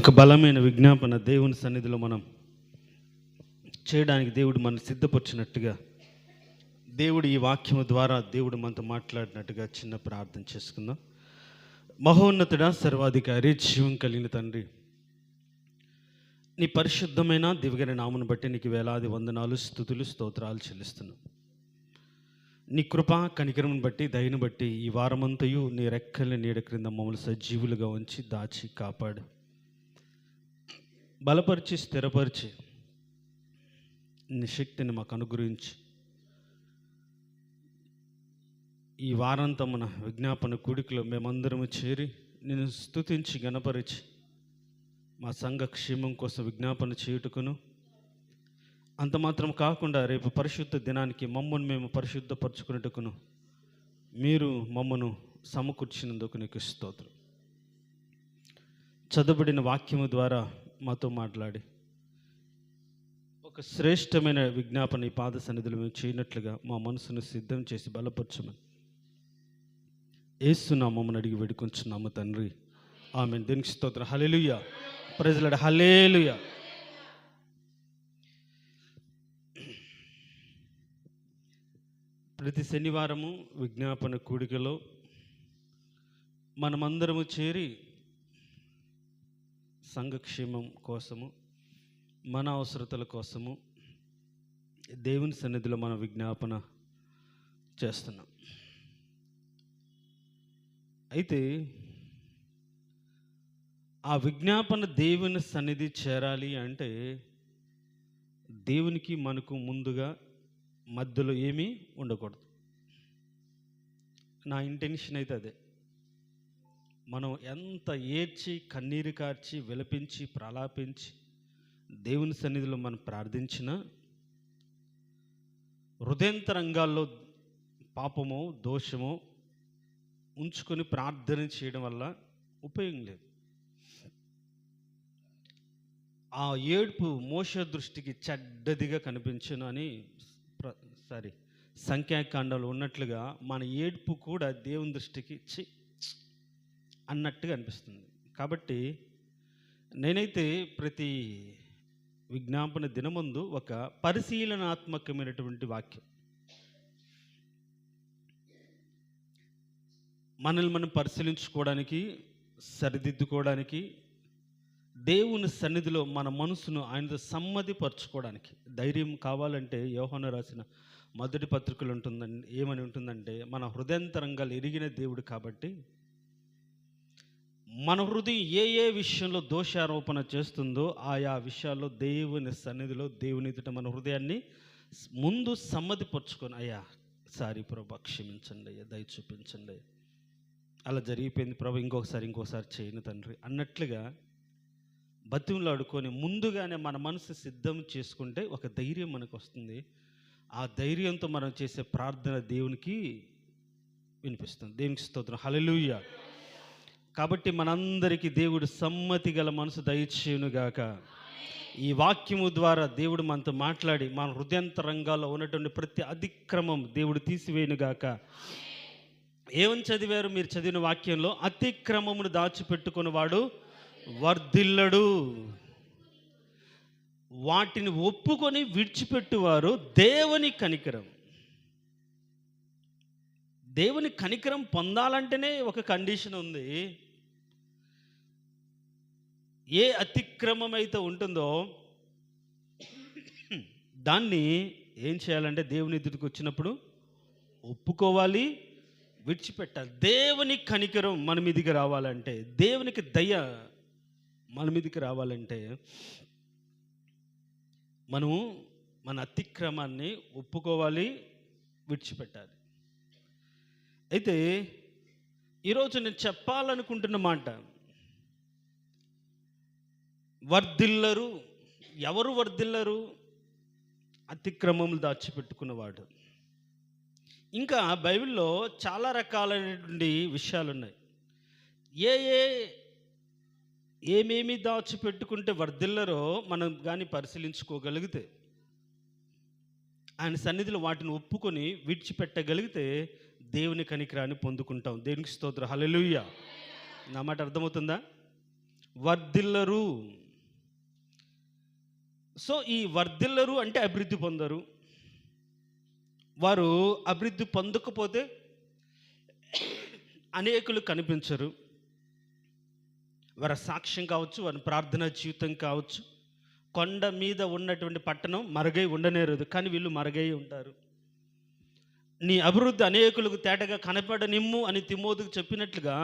ఒక బలమైన విజ్ఞాపన దేవుని సన్నిధిలో మనం చేయడానికి దేవుడు మనం సిద్ధపరిచినట్టుగా, దేవుడు ఈ వాక్యము ద్వారా దేవుడు మనతో మాట్లాడినట్టుగా చిన్న ప్రార్థన చేసుకుందాం. మహోన్నతుడా, సర్వాధికారి, జీవం కలిగిన తండ్రి, నీ పరిశుద్ధమైన దివ్యగల నామను బట్టి నీకు వేలాది వందనాలు, స్తుతులు, స్తోత్రాలు చెల్లిస్తున్నాం. నీ కృప కనికరమును బట్టి, దయను బట్టి ఈ వారమంతయు నీ రెక్కల నీడ క్రింద మమ్మల్ని సజీవులుగా ఉంచి దాచి కాపాడు, బలపరిచి, స్థిరపరిచి నీ శక్తిని మాకు అనుగ్రహించి ఈ వారాంతం మన విజ్ఞాపన కూడికలో మేమందరము చేరి నేను స్తుతించి గణపరిచి మా సంఘ క్షేమం కోసం విజ్ఞాపన చేయుటకును, అంత మాత్రం కాకుండా రేపు పరిశుద్ధ దినానికి మమ్మల్ని మేము పరిశుద్ధపరచుకునేటకును మీరు మమ్మను సమకూర్చినందుకు నీకు స్తోత్రం. చదవబడిన వాక్యము ద్వారా మాతో మాట్లాడి ఒక శ్రేష్టమైన విజ్ఞాపన ఈ పాద సన్నిధిలో మేము చేయనట్లుగా మా మనసును సిద్ధం చేసి బలపరచమని యేసు నామమున అడిగి వేడుకొంచున్నాము తండ్రి, ఆమేన్. దేవునికి స్తోత్రం. హల్లెలూయా. Praise the Lord. హల్లెలూయా. ప్రతి శనివారము విజ్ఞాపన కూడికలో మనమందరము చేరి సంఘక్షేమం కోసము, మన అవసరతల కోసము దేవుని సన్నిధిలో మనం విజ్ఞాపన చేస్తున్నాం. అయితే ఆ విజ్ఞాపన దేవుని సన్నిధి చేరాలి అంటే దేవునికి మనకు ముందుగా మధ్యలో ఏమీ ఉండకూడదు. నా ఇంటెన్షన్ అయితే అదే. మనం ఎంత ఏడ్చి, కన్నీరు కార్చి, విలపించి, ప్రలాపించి దేవుని సన్నిధిలో మనం ప్రార్థించినా హృదయంతరంగాల్లో పాపమో దోషమో ఉంచుకొని ప్రార్థన చేయడం వల్ల ఉపయోగం లేదు. ఆ ఏడుపు మోషే దృష్టికి చెడ్డదిగా కనిపించును అని సంఖ్యాకాండంలో ఉన్నట్లుగా మన ఏడుపు కూడా దేవుని దృష్టికి అన్నట్టుగా అనిపిస్తుంది. కాబట్టి నేనైతే ప్రతి విజ్ఞాపన దినమందు ఒక పరిశీలనాత్మకమైనటువంటి వాక్యం, మనల్ని మనం పరిశీలించుకోవడానికి, సరిదిద్దుకోవడానికి, దేవుని సన్నిధిలో మన మనసును ఆయనతో సమ్మతిపరచుకోవడానికి ధైర్యం కావాలంటే యోహాను రాసిన మొదటి పత్రికలు ఏమని ఉంటుందంటే, మన హృదయాంతరంగాలు ఎరిగిన దేవుడు కాబట్టి మన హృదయం ఏ ఏ విషయంలో దోషారోపణ చేస్తుందో ఆయా విషయాల్లో దేవుని సన్నిధిలో దేవుని ఎదుట మన హృదయాన్ని ముందు సమ్మతిపరుచుకొని, అయ్యా సారీ ప్రభా, క్షమించండి అయ్యా, దయ చూపించండి, అలా జరిగిపోయింది ప్రభా, ఇంకోసారి చేయను తండ్రి అన్నట్లుగా బతిమలాడుకొని ముందుగానే మన మనసు సిద్ధం చేసుకుంటే ఒక ధైర్యం మనకు వస్తుంది. ఆ ధైర్యంతో మనం చేసే ప్రార్థన దేవునికి వినిపిస్తుంది. దేవునికి స్తోత్రం. హల్లెలూయా. కాబట్టి మనందరికీ దేవుడు సమ్మతి గల మనసు దయచేయునుగాక. ఈ వాక్యము ద్వారా దేవుడు మనతో మాట్లాడి మన హృదయాంతరంగాల్లో ఉన్నటువంటి ప్రతి అతిక్రమం దేవుడు తీసివేయునుగాక. ఏమని చదివారు మీరు చదివిన వాక్యంలో? అతిక్రమమును దాచిపెట్టుకున్నవాడు వర్ధిల్లడు, వాటిని ఒప్పుకొని విడిచిపెట్టువారు దేవుని కనికరం. దేవుని కనికరం పొందాలంటేనే ఒక కండిషన్ ఉంది. ఏ అతిక్రమం అయితే ఉంటుందో దాన్ని ఏం చేయాలంటే దేవుని ఎదుటికి వచ్చినప్పుడు ఒప్పుకోవాలి, విడిచిపెట్టాలి. దేవుని కనికరం మన మీదికి రావాలంటే, దేవునికి దయ మన మీదికి రావాలంటే మనము మన అతిక్రమాన్ని ఒప్పుకోవాలి, విడిచిపెట్టాలి. అయితే ఈరోజు నేను చెప్పాలనుకుంటున్న మాట, వర్ధిల్లరు. ఎవరు వర్ధిల్లరు? అతిక్రమములు దాచిపెట్టుకున్నవాడు. ఇంకా బైబిల్లో చాలా రకాలైనటువంటి విషయాలు ఉన్నాయి. ఏమేమి దాచిపెట్టుకుంటే వర్ధిల్లరో మనం కానీ పరిశీలించుకోగలిగితే, ఆయన సన్నిధిలో వాటిని ఒప్పుకొని విడిచిపెట్టగలిగితే దేవుని కనికరాన్ని పొందుకుంటాం. దేవునికి స్తోత్రం. హల్లెలూయా. నా మాట అర్థమవుతుందా? వర్ధిల్లరు. సో ఈ వర్ధిల్లరు అంటే అభివృద్ధి పొందరు. వారు అభివృద్ధి పొందకపోతే అనేకులు కనిపించరు. వారి సాక్ష్యం కావచ్చు, వారి ప్రార్థనా జీవితం కావచ్చు. కొండ మీద ఉన్నటువంటి పట్టణం మరుగై ఉండనేరదు, కానీ వీళ్ళు మరుగై ఉంటారు. నీ అభివృద్ధి అనేకులకు తేటగా కనపడనిమ్ము అని తిమోతికి చెప్పినట్లుగా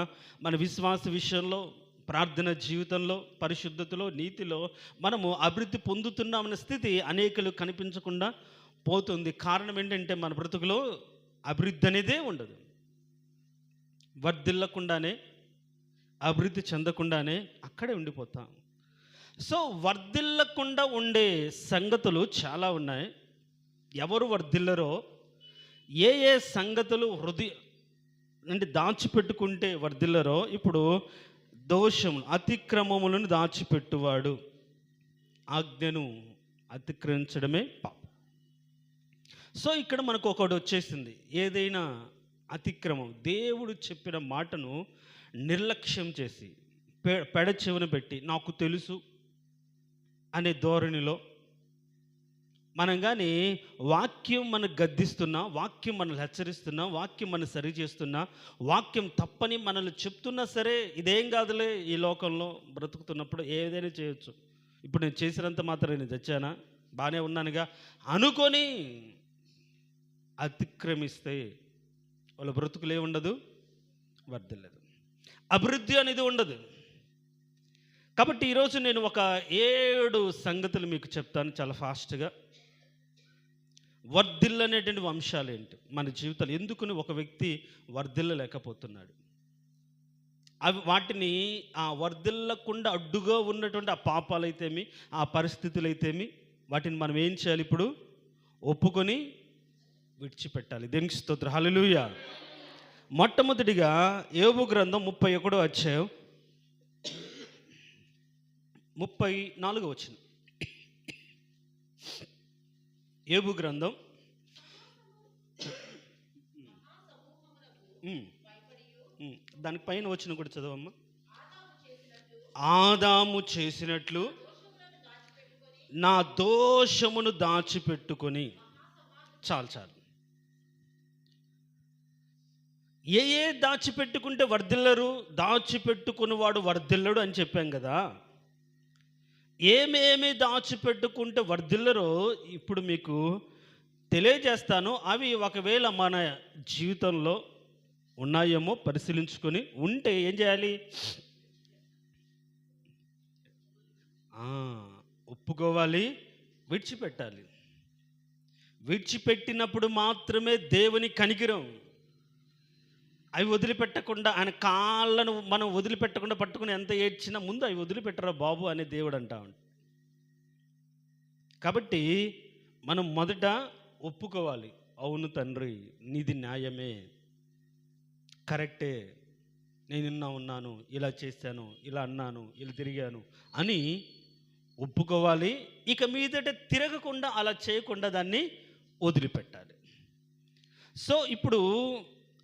మన విశ్వాస విషయంలో, ప్రార్థన జీవితంలో, పరిశుద్ధతలో, నీతిలో మనము అభివృద్ధి పొందుతున్నామన్న స్థితి అనేకులు కనిపించకుండా పోతుంది. కారణం ఏంటంటే మన బ్రతుకులో అభివృద్ధి అనేదే ఉండదు. వర్ధిల్లకుండానే, అభివృద్ధి చెందకుండానే అక్కడే ఉండిపోతాం. సో వర్ధిల్లకుండా ఉండే సంగతులు చాలా ఉన్నాయి. ఎవరు వర్ధిల్లరో, ఏ ఏ సంగతులు హృదయ అంటే దాచిపెట్టుకుంటే వర్ధిల్లరో, ఇప్పుడు దోషము అతిక్రమములను దాచిపెట్టువాడు ఆజ్ఞను అతిక్రమించడమే పాపం. సో ఇక్కడ మనకు ఒకటి వచ్చేసింది. ఏదైనా అతిక్రమం, దేవుడు చెప్పిన మాటను నిర్లక్ష్యం చేసి పెడచెవిన పెట్టి నాకు తెలుసు అనే ధోరణిలో మనం కానీ వాక్యం మనకు గద్దిస్తున్నా, వాక్యం మనల్ని హెచ్చరిస్తున్నా, వాక్యం మనం సరి చేస్తున్నా, వాక్యం తప్పని మనల్ని చెప్తున్నా సరే, ఇదేం కాదులే, ఈ లోకంలో బ్రతుకుతున్నప్పుడు ఏదైనా చేయొచ్చు, ఇప్పుడు నేను చేసినంత మాత్రం నేను తెచ్చానా, బాగానే ఉన్నానుగా అనుకొని అతిక్రమిస్తే వాళ్ళ బ్రతుకులే ఉండదు, వర్ధిల్లదు, అభివృద్ధి అనేది ఉండదు. కాబట్టి ఈరోజు నేను ఒక 7 సంగతులు మీకు చెప్తాను చాలా ఫాస్ట్గా. వర్ధిల్లనేటువంటి అంశాలు ఏంటి మన జీవితాలు, ఎందుకుని ఒక వ్యక్తి వర్ధిల్లలేకపోతున్నాడు, అవి వాటిని ఆ వర్ధిల్లకుండా అడ్డుగా ఉన్నటువంటి ఆ పాపాలైతేమి, ఆ పరిస్థితులు అయితేమి, వాటిని మనం ఏం చేయాలి? ఇప్పుడు ఒప్పుకొని విడిచిపెట్టాలి. దేనికి స్తోత్రం, హల్లెలూయా. మొట్టమొదటిగా యోబు గ్రంథం 31వ అధ్యాయం 34వ వచనం. యోబు గ్రంథం దానిపైన వచ్చిన కూడా చదవమ్మా. ఆదాము చేసినట్లు నా దోషమును దాచిపెట్టుకొని. చాలు. ఏ దాచిపెట్టుకుంటే వర్ధిల్లరు, దాచిపెట్టుకుని వాడు వర్ధిల్లడు అని చెప్పాం కదా. ఏమేమి దాచిపెట్టుకుంటే వర్ధిల్లరో ఇప్పుడు మీకు తెలియజేస్తాను. అవి ఒకవేళ మన జీవితంలో ఉన్నాయేమో పరిశీలించుకొని, ఉంటే ఏం చేయాలి? ఒప్పుకోవాలి, విడిచిపెట్టాలి. విడిచిపెట్టినప్పుడు మాత్రమే దేవుని కనికిరం. అవి వదిలిపెట్టకుండా, ఆయన కాళ్ళను మనం వదిలిపెట్టకుండా పట్టుకుని ఎంత ఏడ్చినా ముందు అవి వదిలిపెట్టరా బాబు అనే దేవుడు అంటా ఉంటాడు. కాబట్టి మనం మొదట ఒప్పుకోవాలి, అవును తండ్రి నీది న్యాయమే, కరెక్టే, నేను నిన్న ఉన్నాను, ఇలా చేశాను, ఇలా అన్నాను, ఇలా తిరిగాను అని ఒప్పుకోవాలి. ఇక మీదట తిరగకుండా, అలా చేయకుండా దాన్ని వదిలిపెట్టాలి. సో ఇప్పుడు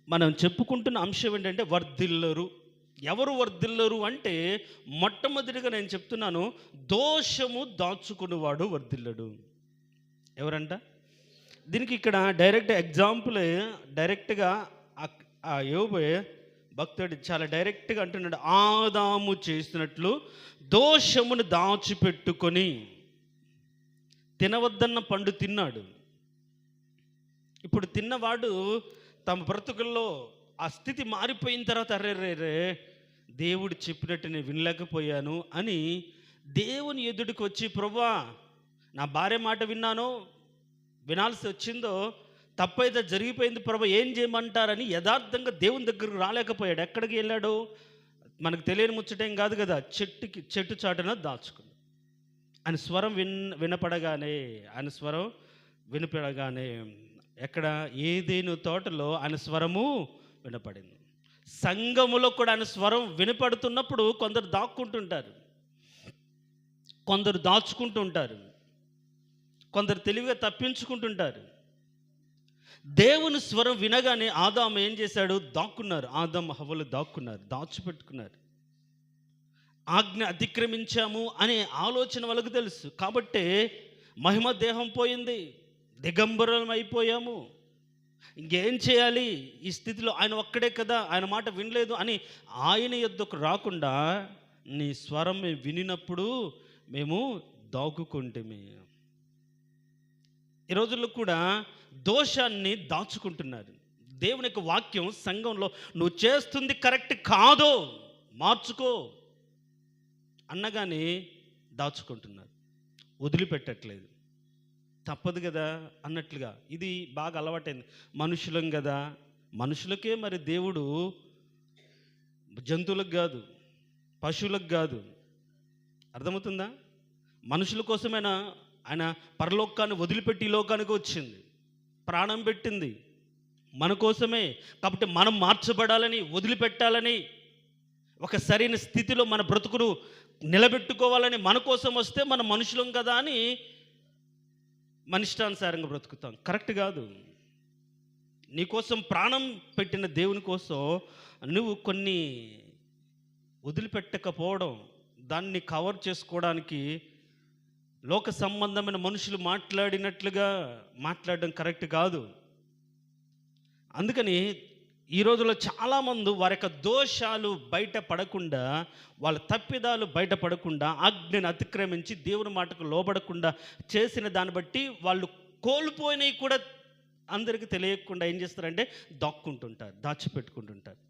మనం చెప్పుకుంటున్న అంశం ఏంటంటే వర్ధిల్లరు. ఎవరు వర్ధిల్లరు అంటే, మొట్టమొదటిగా నేను చెప్తున్నాను, దోషము దాచుకునేవాడు వర్ధిల్లడు. ఎవరంట? దీనికి ఇక్కడ డైరెక్ట్ ఎగ్జాంపుల్, డైరెక్ట్గా ఆ యోబు భక్తుడు చాలా డైరెక్ట్గా అంటున్నాడు, ఆదాము చేసినట్లు దోషమును దాచిపెట్టుకొని. తినవద్దన్న పండు తిన్నాడు. ఇప్పుడు తిన్నవాడు తమ బ్రతుకుల్లో ఆ స్థితి మారిపోయిన తర్వాత, అరే దేవుడు చెప్పినట్టు నేను వినలేకపోయాను అని దేవుని ఎదుటికి వచ్చి, ప్రభువా నా భార్య మాట విన్నాను, వినాల్సి వచ్చిందో, తప్పైతే జరిగిపోయింది ప్రభు, ఏం చేయమంటారని యథార్థంగా దేవుని దగ్గరకు రాలేకపోయాడు. ఎక్కడికి వెళ్ళాడు? మనకు తెలియని ముచ్చటేం కాదు కదా, చెట్టు చాటున దాచుకుంది. ఆయన స్వరం వినపడగానే ఎక్కడ? ఏదేను తోటలో ఆయన స్వరము వినపడింది. సంఘములో కూడా ఆయన స్వరం వినపడుతున్నప్పుడు కొందరు దాక్కుంటుంటారు, కొందరు దాచుకుంటూ ఉంటారు, కొందరు తెలివిగా తప్పించుకుంటుంటారు. దేవుని స్వరం వినగానే ఆదాము ఏం చేశాడు? దాక్కున్నారు. ఆదాము హవ్వలు దాక్కున్నారు, దాచిపెట్టుకున్నారు. ఆజ్ఞ అతిక్రమించాము అనే ఆలోచన వాళ్ళకు తెలుసు. కాబట్టే మహిమ దేహం పోయింది, దిగంబరం అయిపోయాము, ఇంకేం చేయాలి ఈ స్థితిలో, ఆయన ఒక్కడే కదా, ఆయన మాట వినలేదు అని ఆయన యొద్దకు రాకుండా నీ స్వరం మేము వినినప్పుడు మేము దాక్కుకుంటేమి. ఈ రోజుల్లో కూడా దోషాన్ని దాచుకుంటున్నారు. దేవుని యొక్క వాక్యం సంఘంలో నువ్వు చేస్తుంది కరెక్ట్ కాదు, మార్చుకో అన్నగాని దాచుకుంటున్నారు, వదిలిపెట్టట్లేదు. తప్పదు కదా అన్నట్లుగా ఇది బాగా అలవాటైంది. మనుషులం కదా, మనుషులకే మరి దేవుడు, జంతువులకు కాదు, పశువులకు కాదు. అర్థమవుతుందా? మనుషుల కోసమైనా ఆయన పరలోకాన్ని వదిలిపెట్టి ఈ లోకానికి వచ్చింది, ప్రాణం పెట్టింది మన కోసమే. కాబట్టి మనం మార్చబడాలని, వదిలిపెట్టాలని, ఒక సరైన స్థితిలో మన బ్రతుకును నిలబెట్టుకోవాలని మన కోసం వస్తే మనం మనుషులం కదా అని మన ఇష్టానుసారంగా బ్రతుకుతాం. కరెక్ట్ కాదు. నీకోసం ప్రాణం పెట్టిన దేవుని కోసం నువ్వు కొన్ని వదిలిపెట్టకపోవడం, దాన్ని కవర్ చేసుకోవడానికి లోక సంబంధమైన మనుషులు మాట్లాడినట్లుగా మాట్లాడడం కరెక్ట్ కాదు. అందుకని ఈ రోజుల్లో చాలామంది వారి యొక్క దోషాలు బయటపడకుండా, వాళ్ళ తప్పిదాలు బయటపడకుండా, ఆజ్ఞను అతిక్రమించి దేవుని మాటకు లోబడకుండా చేసిన దాన్ని బట్టి వాళ్ళు కోల్పోయినవి కూడా అందరికీ తెలియకుండా ఏం చేస్తారంటే దాక్కుంటుంటారు, దాచిపెట్టుకుంటుంటారు.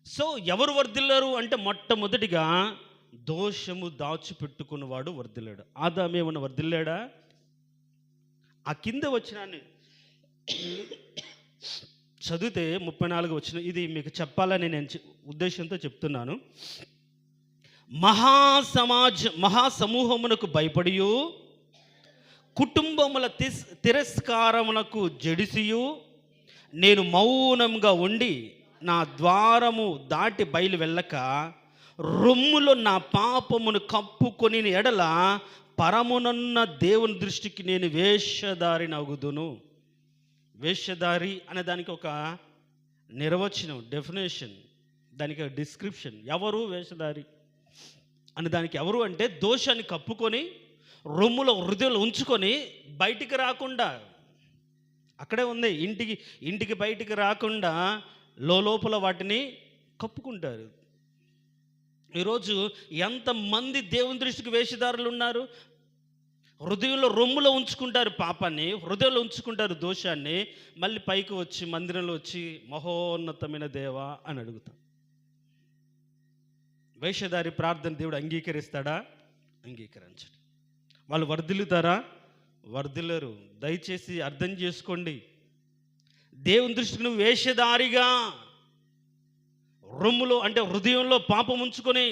సో ఎవరు వర్ధిల్లారు అంటే మొట్టమొదటిగా దోషము దాచిపెట్టుకున్నవాడు వర్ధిల్లాడు. ఆదాము ఏమన్నా వర్ధిల్లాడా? ఆ కింద వచ్చినాన్ని చదివితే 34 వచ్చిన, ఇది మీకు చెప్పాలని నేను ఉద్దేశంతో చెప్తున్నాను. మహాసమూహమునకు భయపడియు, కుటుంబముల తిరస్కారమునకు జడిసియు, నేను మౌనంగా ఉండి నా ద్వారము దాటి బయలు వెళ్ళక రొమ్ములో నా పాపమును కప్పుకొని ఎడల పరమునన్న దేవుని దృష్టికి నేను వేషధారిని అగుదును. వేషధారి అనే దానికి ఒక నిర్వచనం, డెఫినేషన్, దానికి ఒక డిస్క్రిప్షన్. ఎవరు వేషధారి అనే దానికి ఎవరు అంటే దోషాన్ని కప్పుకొని రొమ్ములో హృదయంలో ఉంచుకొని బయటికి రాకుండా, అక్కడే ఉంది, ఇంటికి బయటికి రాకుండా లోపల వాటిని కప్పుకుంటారు. ఈరోజు ఎంతమంది దేవుని దృష్టికి వేషధారులు ఉన్నారు? హృదయంలో రొమ్ములో ఉంచుకుంటారు పాపాన్ని, హృదయంలో ఉంచుకుంటారు దోషాన్ని, మళ్ళీ పైకి వచ్చి మందిరంలో వచ్చి మహోన్నతమైన దేవా అని అడుగుతాం. వేషధారి ప్రార్థన దేవుడు అంగీకరిస్తాడా? అంగీకరించడు. వాళ్ళు వర్ధిల్లుతారా? వర్ధిల్లరు. దయచేసి అర్థం చేసుకోండి. దేవుని దృష్టికి నువ్వు వేషధారిగా, రొమ్ములో అంటే హృదయంలో పాపం ఉంచుకొని,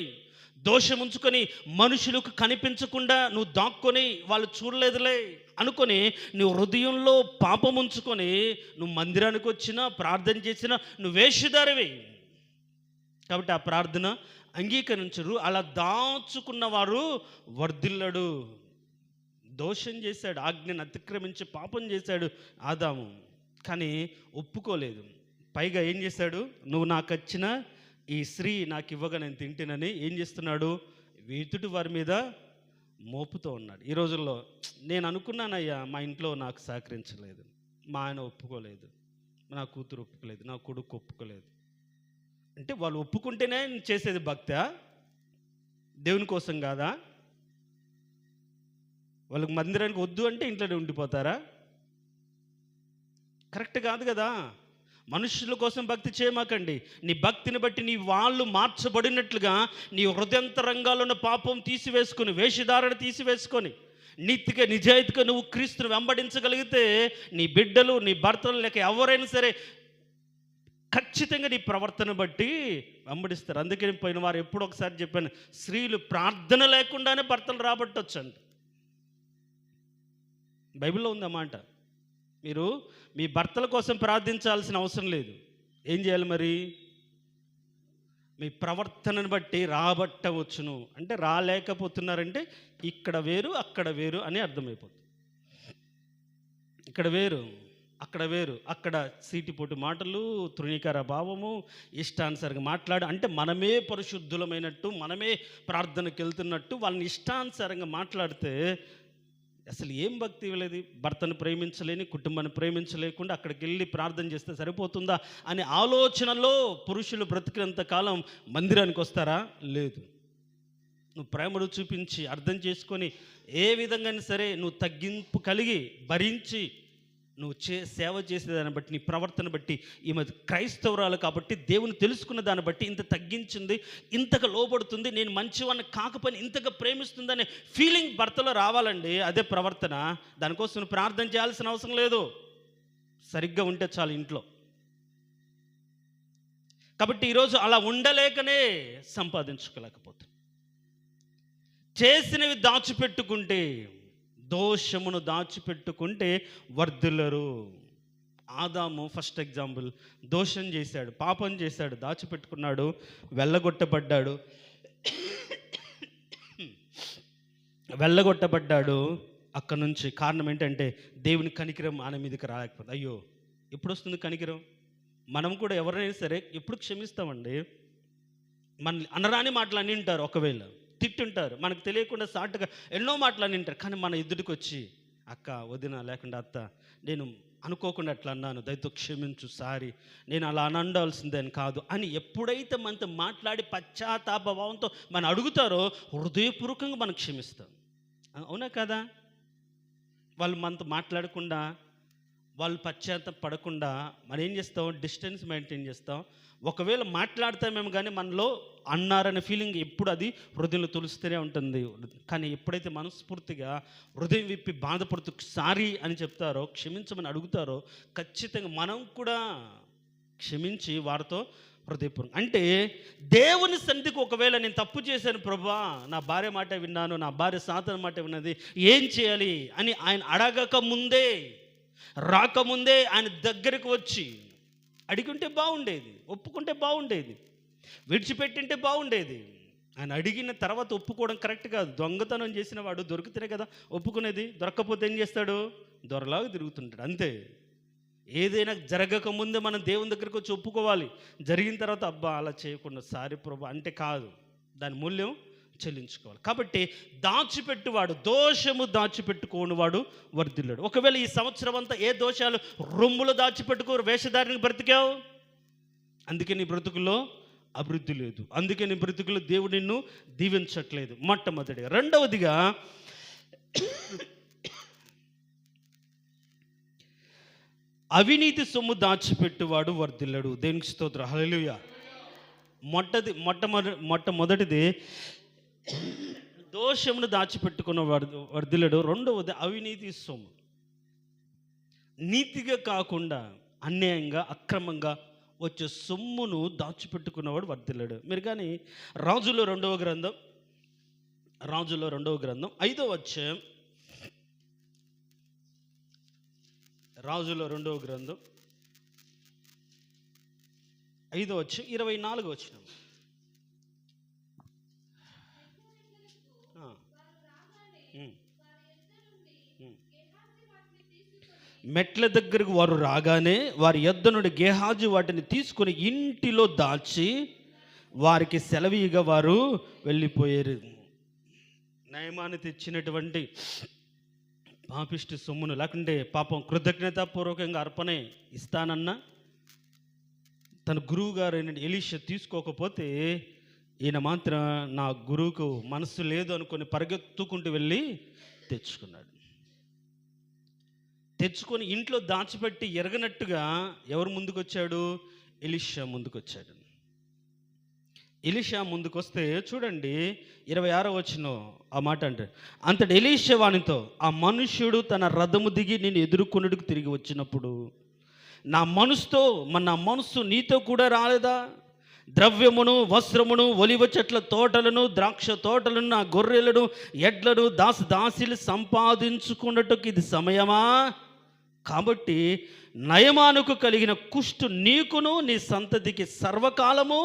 దోషం ఉంచుకొని, మనుషులకు కనిపించకుండా నువ్వు దాక్కొని వాళ్ళు చూడలేదులే అనుకొని నువ్వు హృదయంలో పాపం ఉంచుకొని నువ్వు మందిరానికి వచ్చినా ప్రార్థన చేసినా నువ్వు వేషధారివి. కాబట్టి ఆ ప్రార్థన అంగీకరించరు. అలా దాచుకున్నవారు వర్ధిల్లడు. దోషం చేశాడు, ఆజ్ఞను అతిక్రమించి పాపం చేశాడు ఆదాము, కానీ ఒప్పుకోలేదు. పైగా ఏం చేశాడు? నువ్వు నాకు వచ్చిన ఈ స్త్రీ నాకు ఇవ్వగా నేను తింటానని ఏం చేస్తున్నాడు? ఎదుటి వారి మీద మోపుతూ ఉన్నాడు. ఈ రోజుల్లో నేను అనుకున్నానయ్యా, మా ఇంట్లో నాకు సహకరించలేదు, మా ఆయన ఒప్పుకోలేదు, నా కూతురు ఒప్పుకోలేదు, నా కొడుకు ఒప్పుకోలేదు అంటే వాళ్ళు ఒప్పుకుంటేనే చేసేది భక్తా? దేవుని కోసం కాదా? వాళ్ళకి మందిరానికి వద్దు అంటే ఇంట్లోనే ఉండిపోతారా? కరెక్ట్ కాదు కదా. మనుషుల కోసం భక్తి చేయమాకండి. నీ భక్తిని బట్టి నీ వాళ్ళు మార్చబడినట్లుగా నీ హృదయంతరంగాల్లో ఉన్న పాపం తీసివేసుకొని, వేషధారణ తీసివేసుకొని, నీతిగా నిజాయితీగా నువ్వు క్రీస్తుని వెంబడించగలిగితే నీ బిడ్డలు, నీ భర్తలు, లేక ఎవరైనా సరే ఖచ్చితంగా నీ ప్రవర్తన బట్టి వెంబడిస్తారు. అందుకే నేను పోయిన వారు ఎప్పుడో ఒకసారి చెప్పాను, స్త్రీలు ప్రార్థన లేకుండానే భర్తలు రాబట్టొచ్చండి. బైబిల్లో ఉందన్నమాట. మీరు మీ భర్తల కోసం ప్రార్థించాల్సిన అవసరం లేదు. ఏం చేయాలి మరి? మీ ప్రవర్తనను బట్టి రాబట్టవచ్చును. అంటే రాలేకపోతున్నారంటే ఇక్కడ వేరు అక్కడ వేరు అని అర్థమైపోతుంది. ఇక్కడ వేరు, అక్కడ వేరు, అక్కడ సీటిపోటు మాటలు, తృణీకర భావము, ఇష్టానుసారంగా మాట్లాడు, అంటే మనమే పరిశుద్ధులమైనట్టు, మనమే ప్రార్థనకి వెళ్తున్నట్టు వాళ్ళని ఇష్టానుసారంగా మాట్లాడితే అసలు ఏం భక్తి ఇవ్వలేదు. భర్తను ప్రేమించలేని, కుటుంబాన్ని ప్రేమించలేకుండా అక్కడికి వెళ్ళి ప్రార్థన చేస్తే సరిపోతుందా అనే ఆలోచనలో పురుషులు బ్రతికినంత కాలం మందిరానికి వస్తారా? లేదు. నువ్వు ప్రేమను చూపించి అర్థం చేసుకొని ఏ విధంగా సరే నువ్వు తగ్గింపు కలిగి భరించి నువ్వు సేవ చేసేదాన్ని బట్టి, నీ ప్రవర్తన బట్టి, ఈమె క్రైస్తవురాలు కాబట్టి దేవుని తెలుసుకున్న దాన్ని బట్టి ఇంత తగ్గించింది, ఇంతగా లోబడుతుంది, నేను మంచివాడిని కాకపోయినా ఇంతగా ప్రేమిస్తుందనే ఫీలింగ్ భర్తలో రావాలండి. అదే ప్రవర్తన. దానికోసం నువ్వు ప్రార్థన చేయాల్సిన అవసరం లేదు, సరిగ్గా ఉంటే చాలు ఇంట్లో. కాబట్టి ఈరోజు అలా ఉండలేకనే సంపాదించుకోలేకపోతుంది. చేసినవి దాచిపెట్టుకుంటే, దోషమును దాచిపెట్టుకుంటే వర్ధిల్లరు. ఆదాము ఫస్ట్ ఎగ్జాంపుల్. దోషం చేశాడు, పాపం చేశాడు, దాచిపెట్టుకున్నాడు, వెళ్ళగొట్టబడ్డాడు. అక్కడ నుంచి కారణం ఏంటంటే దేవుని కనికరం ఆయన మీదకి రాలేకపోతే. అయ్యో, ఎప్పుడు వస్తుంది కనికరం? మనం కూడా ఎవరైనా సరే ఎప్పుడు క్షమిస్తామండి? మన అనరాని మాటలు అని వింటారు, ఒకవేళ తిట్టుంటారు, మనకు తెలియకుండా సాటుగా ఎన్నో మాటలు అని వింటారు. కానీ మన ఎదుటికి వచ్చి అక్క, వదిన, లేకుండా అత్త, నేను అనుకోకుండా అట్లా అన్నాను, దయతో క్షమించు, సారీ, నేను అలా అనండాల్సిందని కాదు అని ఎప్పుడైతే మనతో మాట్లాడి పశ్చాత్తాప భావంతో మనం అడుగుతారో హృదయపూర్వకంగా మనం క్షమిస్తాం. అవునా కదా? వాళ్ళు మనతో మాట్లాడకుండా, వాళ్ళు పశ్చాత్తాప పడకుండా మనం ఏం చేస్తాం? డిస్టెన్స్ మెయింటైన్ చేస్తాం. ఒకవేళ మాట్లాడతామేమో కానీ మనలో అన్నారనే ఫీలింగ్ ఎప్పుడు అది హృదయంలో తులుస్తూనే ఉంటుంది. కానీ ఎప్పుడైతే మనస్ఫూర్తిగా హృదయం విప్పి బాధపడుతూ సారీ అని చెప్తారో, క్షమించమని అడుగుతారో, ఖచ్చితంగా మనం కూడా క్షమించి వారితో హృదయపూర్వకం. అంటే దేవుని సన్నిధికి ఒకవేళ నేను తప్పు చేశాను ప్రభువా, నా భార్య మాట విన్నాను, నా భార్య సాధన మాట విన్నది, ఏం చేయాలి అని ఆయన అడగక ముందే, రాకముందే ఆయన దగ్గరికి వచ్చి అడిగింటే బాగుండేది, ఒప్పుకుంటే బాగుండేది, విడిచిపెట్టింటే బాగుండేది. ఆయన అడిగిన తర్వాత ఒప్పుకోవడం కరెక్ట్ కాదు. దొంగతనం చేసిన వాడు దొరికితేనే కదా ఒప్పుకునేది. దొరక్కపోతే ఏం చేస్తాడు? దొరలాగా తిరుగుతుంటాడు, అంతే. ఏదైనా జరగకముందే మనం దేవుని దగ్గరికి వచ్చి ఒప్పుకోవాలి. జరిగిన తర్వాత అబ్బా అలా చేయకుండా సారీ ప్రభు అంటే కాదు, దాని మూల్యం చెల్లించుకోవాలి. కాబట్టి దాచిపెట్టువాడు, దోషము దాచిపెట్టుకోనివాడు వర్ధిల్లాడు. ఒకవేళ ఈ సంవత్సరం అంతా ఏ దోషాలు రొమ్ములు దాచిపెట్టుకో వేషధారికి బ్రతికావు, అందుకే నీ బ్రతుకుల్లో అభివృద్ధి లేదు, అందుకే నీ బ్రతుకుల్లో దేవుడు నిన్ను దీవించట్లేదు. మొట్టమొదటిగా. రెండవదిగా, అవినీతి సొమ్ము దాచిపెట్టువాడు వర్ధిల్లడు. దేవునికి స్తోత్రం, హల్లెలూయా. మొట్టమొదటిది దోషమును దాచిపెట్టుకున్న వర్ధిల్లడు. రెండవది అవినీతి సొమ్ము. నీతిగా కాకుండా అన్యాయంగా, అక్రమంగా వచ్చే సొమ్మును దాచిపెట్టుకున్నవాడు వర్ధిల్లడు. మీరు కానీ రాజుల్లో రెండవ గ్రంథం 5వ అధ్యాయం, రాజుల్లో 2వ గ్రంథం 5వ అధ్యాయం 24వ వచనం. మెట్ల దగ్గరకు వారు రాగానే వారి యొద్ద నుండి గేహాజీ వాటిని తీసుకుని ఇంటిలో దాచి వారికి సెలవీగా వారు వెళ్ళిపోయారు. నయమాన్ని తెచ్చినటువంటి పాపిష్టి సొమ్మును, లేకుంటే పాపం కృతజ్ఞతాపూర్వకంగా అర్పణ ఇస్తానన్నా తన గురువు గారు ఎలీషా తీసుకోకపోతే ఈయన మాత్రం నా గురువుకు మనసు లేదు అనుకొని పరిగెత్తుకుంటూ వెళ్ళి తెచ్చుకొని ఇంట్లో దాచిపెట్టి ఎరగనట్టుగా ఎవరు ముందుకు వచ్చాడు? ఎలీషా ముందుకు వచ్చాడు. ఎలీషా ముందుకు వస్తే చూడండి 26వ వచనం ఆ మాట అంటే, అంతటి ఎలీషా వానితో, ఆ మనుష్యుడు తన రథము దిగి నేను ఎదుర్కొనుటకు తిరిగి వచ్చినప్పుడు నా మనస్సు నీతో కూడా రాలేదా? ద్రవ్యమును, వస్త్రమును, ఒలివ చెట్ల తోటలను, ద్రాక్ష తోటలను, నా గొర్రెలను, ఎడ్లను, దాసులు సంపాదించుకున్నట్టుకు ఇది సమయమా? కాబట్టి నయమానుకు కలిగిన కుష్టు నీకును నీ సంతతికి సర్వకాలము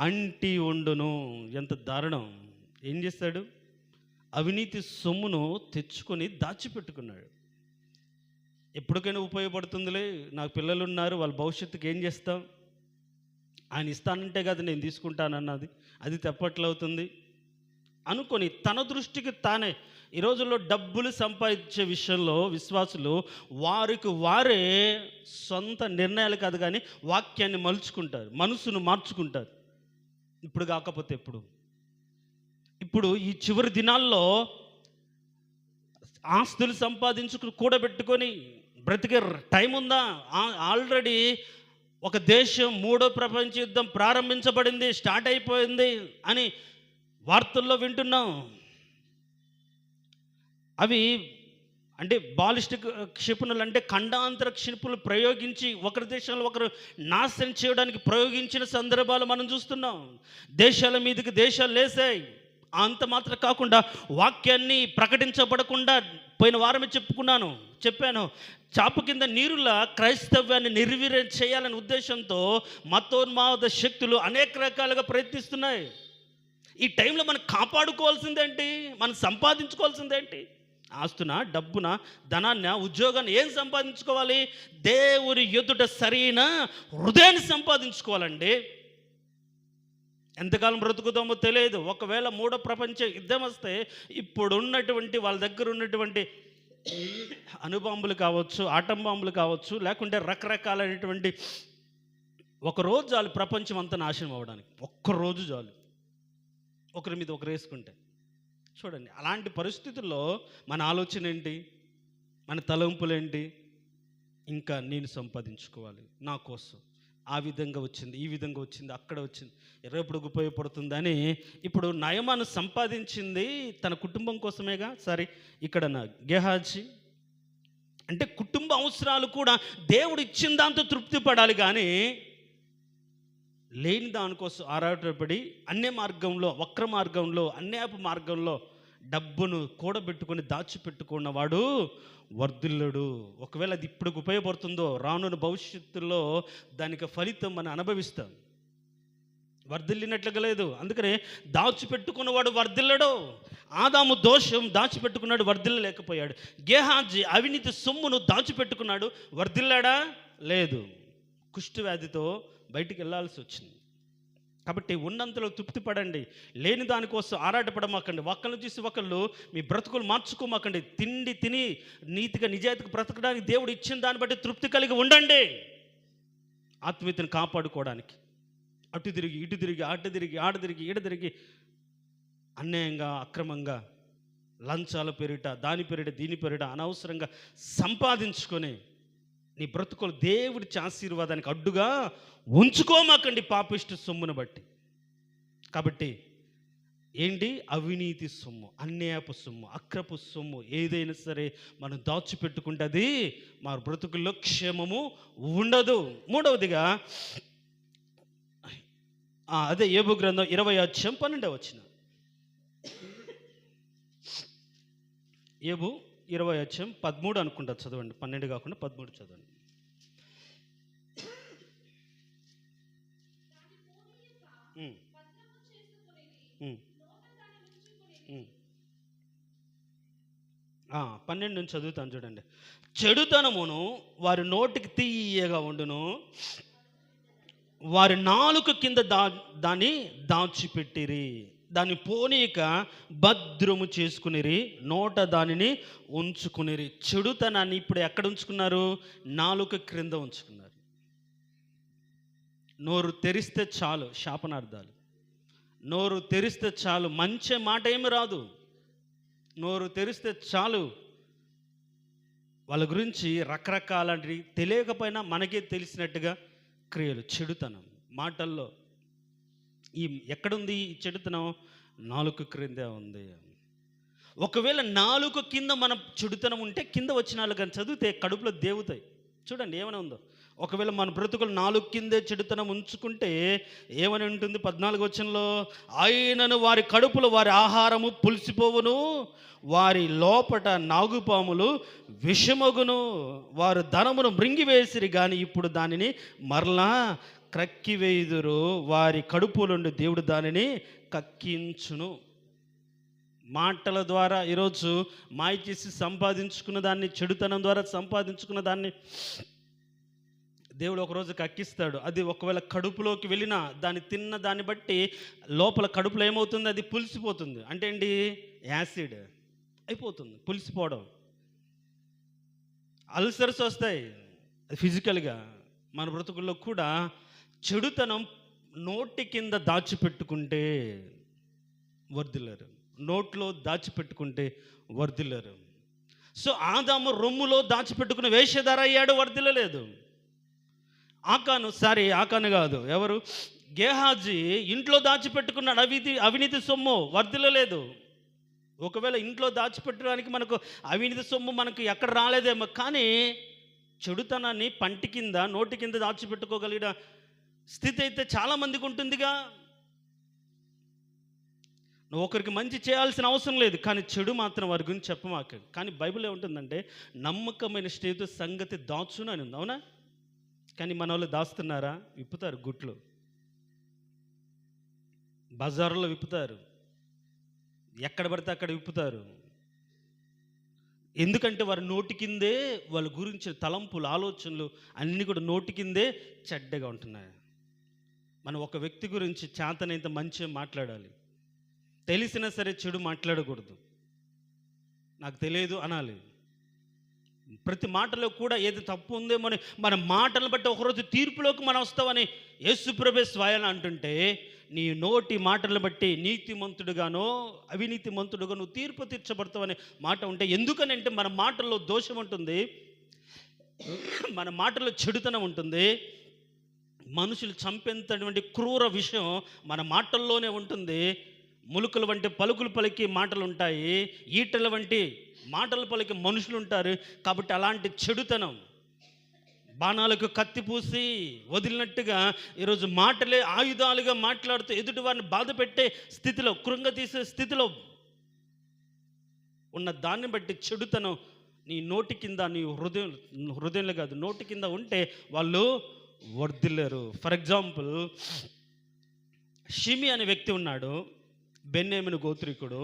అంటి ఉండును. ఎంత దారుణం! ఏం చేస్తాడు? అవినీతి సొమ్మును తెచ్చుకొని దాచిపెట్టుకున్నాడు. ఎప్పటికైనా ఉపయోగపడుతుందిలే, నాకు పిల్లలు ఉన్నారు, వాళ్ళ భవిష్యత్తుకి ఏం చేస్తాం, ఆయన ఇస్తానంటే కదా నేను తీసుకుంటానన్నది, అది తెప్పట్లవుతుంది అనుకొని తన దృష్టికి తానే ఈ రోజుల్లో డబ్బులు సంపాదించే విషయంలో విశ్వాసులు వారికి వారే సొంత నిర్ణయాలు కాదు కానీ వాక్యాన్ని మలుచుకుంటారు, మనసును మార్చుకుంటారు. ఇప్పుడు కాకపోతే ఇప్పుడు ఈ చివరి దినాల్లో ఆస్తులు సంపాదించుకుని కూడబెట్టుకొని బ్రతికే టైం ఉందా? ఆల్రెడీ ఒక దేశం 3వ ప్రపంచ యుద్ధం ప్రారంభించబడింది, స్టార్ట్ అయిపోయింది అని వార్తల్లో వింటున్నాం. అవి అంటే బాలిస్టిక్ క్షిపణులు, అంటే ఖండాంతర క్షిపణులు ప్రయోగించి ఒకరి దేశంలో ఒకరు నాశనం చేయడానికి ప్రయోగించిన సందర్భాలు మనం చూస్తున్నాం. దేశాల మీదకి దేశాలు లేసాయి. అంత మాత్రం కాకుండా వాక్యాన్ని ప్రకటించబడకుండా పోయిన వారమే చెప్పాను, చాప కింద నీరులా క్రైస్తవ్యాన్ని నిర్వీర్యం చేయాలనే ఉద్దేశంతో మతోన్మాద శక్తులు అనేక రకాలుగా ప్రయత్నిస్తున్నాయి. ఈ టైంలో మనం కాపాడుకోవాల్సిందేంటి, మనం సంపాదించుకోవాల్సిందేంటి? ఆస్తున, డబ్బున, ధనాన్ని, ఉద్యోగాన్ని ఏం సంపాదించుకోవాలి? దేవుని ఎదుట సరైన హృదయాన్ని సంపాదించుకోవాలండి. ఎంతకాలం బ్రతుకుతామో తెలియదు. ఒకవేళ 3వ ప్రపంచ యుద్ధం వస్తే ఇప్పుడు ఉన్నటువంటి వాళ్ళ దగ్గర ఉన్నటువంటి అణుబాంబులు కావచ్చు, ఆటం బాంబులు కావచ్చు, లేకుంటే రకరకాలైనటువంటి ఒకరోజు చాలు ప్రపంచం అంతా నాశనం అవ్వడానికి. ఒక్కరోజు చాలు ఒకరి మీద ఒకరు వేసుకుంటే. చూడండి, అలాంటి పరిస్థితుల్లో మన ఆలోచన ఏంటి, మన తలంపులేంటి? ఇంకా నేను సంపాదించుకోవాలి నా కోసం. ఆ విధంగా వచ్చింది, ఈ విధంగా వచ్చింది, అక్కడ వచ్చింది, రేపటికి ఉపయోగపడుతుందని ఇప్పుడు నయమాను సంపాదించింది తన కుటుంబం కోసమేగా. సరే, ఇక్కడ నా గెహాజీ అంటే కుటుంబ అవసరాలు కూడా దేవుడు ఇచ్చిన దాంతో తృప్తి పడాలి, కానీ లేని దానికోసం ఆరాటపడి అన్య మార్గంలో, వక్ర మార్గంలో, అన్యాయపు మార్గంలో డబ్బును కూడబెట్టుకొని దాచిపెట్టుకున్నవాడు వర్ధిల్లడు. ఒకవేళ అది ఇప్పుడు ఉపయోగపడుతుందో రానున్న భవిష్యత్తులో దానికి ఫలితం మనం అనుభవిస్తాం. వర్ధిల్లినట్లుగా లేదు. అందుకనే దాచిపెట్టుకున్నవాడు వర్ధిల్లడు. ఆదాము దోషం దాచిపెట్టుకున్నాడు, వర్ధిల్లలేకపోయాడు. గెహాజీ అవినీతి సొమ్మును దాచిపెట్టుకున్నాడు, వర్ధిల్లాడా? లేదు. కుష్ఠవ్యాధితో బయటికి వెళ్ళాల్సి వచ్చింది. కాబట్టి ఉన్నంతలో తృప్తి పడండి, లేని దానికోసం ఆరాటపడమాకండి. ఒకళ్ళు చూసి ఒకళ్ళు మీ బ్రతుకులు మార్చుకోమాకండి. తిండి తిని నీతిగా నిజాయితీగా బ్రతకడానికి దేవుడు ఇచ్చిన దాన్ని బట్టి తృప్తి కలిగి ఉండండి. ఆత్మీయతను కాపాడుకోవడానికి అటు తిరిగి ఇటు తిరిగి అటు తిరిగి ఆడ తిరిగి ఈడ తిరిగి అన్యాయంగా, అక్రమంగా, లంచాల పేరిట, దాని పేరిట, దీని పేరిట అనవసరంగా సంపాదించుకొని నీ బ్రతుకులు దేవుడి ఆశీర్వాదానికి అడ్డుగా ఉంచుకోమాకండి పాపిష్టి సొమ్మును బట్టి. కాబట్టి ఏంటి? అవినీతి సొమ్ము, అన్యాయపు సొమ్ము, అక్రపు సొమ్ము ఏదైనా సరే మనం దాచిపెట్టుకుంటే అది మా బ్రతుకుల్లో క్షేమము ఉండదు. మూడవదిగా అదే యోబు గ్రంథం 20:12 యోబు 20:13 అనుకుంటా, చదవండి. 12 కాకుండా 13 చదవండి. ఆ 12 నుంచి చదువుతాను చూడండి. చెడుతనమును వారి నోటికి తీయగా ఉండును, వారి నాలుక కింద దాన్ని దాచిపెట్టిరి, దాన్ని పోనీక భద్రము చేసుకునిరి, నోట దానిని ఉంచుకునిరి. చెడుతనాన్ని ఇప్పుడు ఎక్కడ ఉంచుకున్నారు? నాలుక క్రింద ఉంచుకున్నారు. నోరు తెరిస్తే చాలు శాపనార్థాలు, నోరు తెరిస్తే చాలు మంచి మాట ఏమి రాదు. నోరు తెరిస్తే చాలు వాళ్ళ గురించి రకరకాలని తెలియకపోయినా మనకే తెలిసినట్టుగా క్రియలు, చెడుతనం మాటల్లో. ఎక్కడుంది ఈ చెడుతనం? నాలుక క్రిందే ఉంది. ఒకవేళ నాలుక కింద మన చెడుతనం ఉంటే కింద వచ్చినాలు కానీ చదివితే కడుపులో దేవుతాయి. చూడండి ఏమైనా ఉందో. ఒకవేళ మన బ్రతుకులు నాలుగు కిందే చెడుతనం ఉంచుకుంటే ఏమని ఉంటుంది? 14 వచనంలో, ఆయనను వారి కడుపులో వారి ఆహారము పులిసిపోవును, వారి లోపట నాగుపాములు విషమగును, వారు ధనమును మృంగివేసిరి కానీ ఇప్పుడు దానిని మరలా క్రక్కివేయుదురు, వారి కడుపులుండి దేవుడు దానిని కక్కించును. మాటల ద్వారా ఈరోజు మాయ చేసి సంపాదించుకున్న దాన్ని, చెడుతనం ద్వారా సంపాదించుకున్న దాన్ని దేవుడు ఒకరోజు కక్కిస్తాడు. అది ఒకవేళ కడుపులోకి వెళ్ళినా దాన్ని తిన్న దాన్ని బట్టి లోపల కడుపులో ఏమవుతుంది, అది పులిసిపోతుంది. అంటే ఏంటి, యాసిడ్ అయిపోతుంది, పులిసిపోవడం. అల్సర్స్ వస్తాయి ఫిజికల్గా. మన బ్రతుకుల్లో కూడా చెడుతనం నోటి కింద దాచిపెట్టుకుంటే వర్ధిల్లరు, నోట్లో దాచిపెట్టుకుంటే వర్ధిల్లరు. సో ఆదాము రొమ్ములో దాచిపెట్టుకుని వేషధార అయ్యాడు, వర్ధిల్లలేదు. ఆకాను కాదు, ఎవరు, గేహాజీ ఇంట్లో దాచిపెట్టుకున్నాడు అవినీతి సొమ్ము, వర్ధిల్లలేదు. ఒకవేళ ఇంట్లో దాచిపెట్టడానికి మనకు అవినీతి సొమ్ము మనకు ఎక్కడ రాలేదేమో, కానీ చెడుతనాన్ని పంటి కింద, నోటి కింద దాచిపెట్టుకోగలిగిన స్థితి అయితే చాలామందికి ఉంటుందిగా. నువ్వు ఒకరికి మంచి చేయాల్సిన అవసరం లేదు, కానీ చెడు మాత్రం వారి గురించి చెప్పమాక. కానీ బైబిల్ ఏముంటుందంటే, నమ్మకమైన స్నేహితుడు సంగతి దాచును అని ఉంది, అవునా? కానీ మన వాళ్ళు దాస్తున్నారా? విప్పుతారు గుట్లు, బజారులో విప్పుతారు, ఎక్కడ పడితే అక్కడ విప్పుతారు. ఎందుకంటే వారి నోటి కిందే వాళ్ళ గురించి తలంపులు, ఆలోచనలు అన్నీ కూడా నోటి కిందే చెడ్డగా ఉంటున్నాయి. మనం ఒక వ్యక్తి గురించి చేతనైతే మంచిగా మాట్లాడాలి, తెలిసినా సరే చెడు మాట్లాడకూడదు. నాకు తెలియదు అనాలి. ప్రతి మాటలో కూడా ఏది తప్పు ఉందేమో అని మన మాటలను బట్టి ఒకరోజు తీర్పులోకి మనం వస్తామని యేసుప్రభువే స్వయాన అంటుంటే, నీ నోటి మాటలను బట్టి నీతిమంతుడుగానో అవినీతిమంతుడుగా నువ్వు తీర్పు తీర్చబడతావనే మాట ఉంటే, ఎందుకనంటే మన మాటల్లో దోషం ఉంటుంది, మన మాటల్లో చెడుతనం ఉంటుంది. మనుషులు చంపేంతటువంటి క్రూర విషయం మన మాటల్లోనే ఉంటుంది. ములుకుల వంటి పలుకులు పలికి మాటలు ఉంటాయి, ఈటల వంటి మాటలు పలికి మనుషులు ఉంటారు. కాబట్టి అలాంటి చెడుతనం, బాణాలకు కత్తి పూసి వదిలినట్టుగా ఈరోజు మాటలే ఆయుధాలుగా మాట్లాడుతూ ఎదుటి వారిని బాధ పెట్టే స్థితిలో, కృంగతీసే స్థితిలో ఉన్న దాన్ని బట్టి చెడుతనం నీ నోటి కింద, నీ హృదయంలో కాదు నోటి కింద ఉంటే వాళ్ళు వర్ధిల్లేరు. ఫర్ ఎగ్జాంపుల్, షిమి అనే వ్యక్తి ఉన్నాడు, బెన్యామీను గోత్రికుడు.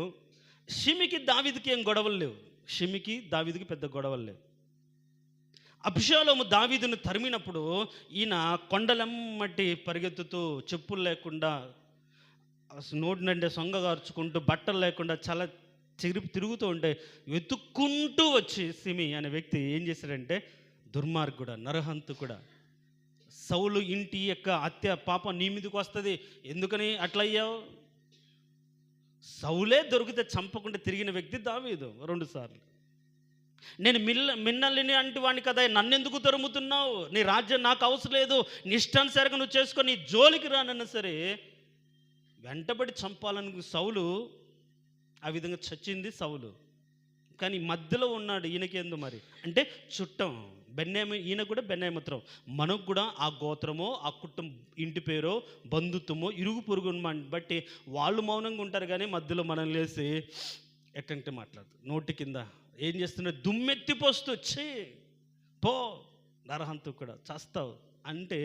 షిమికి దావీదుకి ఏం గొడవలు లేవు, షిమికి దావీదుకి పెద్ద గొడవలు లేవు. అబ్షాలోము దావీదును తరిమినప్పుడు ఈయన కొండలమ్మటి పరిగెత్తుతూ, చెప్పులు లేకుండా, నోటి నుండి సొంగగార్చుకుంటూ, బట్టలు లేకుండా చాలా తిరుగుతూ ఉంటే వెతుక్కుంటూ వచ్చి షిమి అనే వ్యక్తి ఏం చేశాడంటే, దుర్మార్గుడా, నరహంతకుడా, సౌలు ఇంటి యొక్క హత్య పాపం నీ మీదకి వస్తుంది, ఎందుకని అట్లయ్యావు? సౌలే దొరికితే చంపకుండా తిరిగిన వ్యక్తి దావీదు 2 సార్లు. నేను మిన్నల్ని అంటి వాడిని కదా, నన్నెందుకు తరుముతున్నావు, నీ రాజ్యం నాకు అవసరం లేదు, నీ ఇష్టానుసారంగా నువ్వు చేసుకొని నీ జోలికి రానన్నా సరే వెంటబడి చంపాలని సౌలు, ఆ విధంగా చచ్చింది సౌలు. కానీ మధ్యలో ఉన్నాడు ఈయనకేందు మరి అంటే చుట్టం బెన్యామి, ఈయన కూడా బెన్యామిత్రం. మనకు కూడా ఆ గోత్రమో, ఆ కుటుంబం, ఇంటి పేరో, బంధుత్వమో, ఇరుగు పొరుగు బట్టి వాళ్ళు మౌనంగా ఉంటారు, కానీ మధ్యలో మనం లేసి ఎట్టంటే మాట్లాడుతారు. నోటి కింద ఏం చేస్తున్నా, దుమ్మెత్తిపోస్తూ వచ్చి పో నరహంతు కూడా చస్తావు అంటే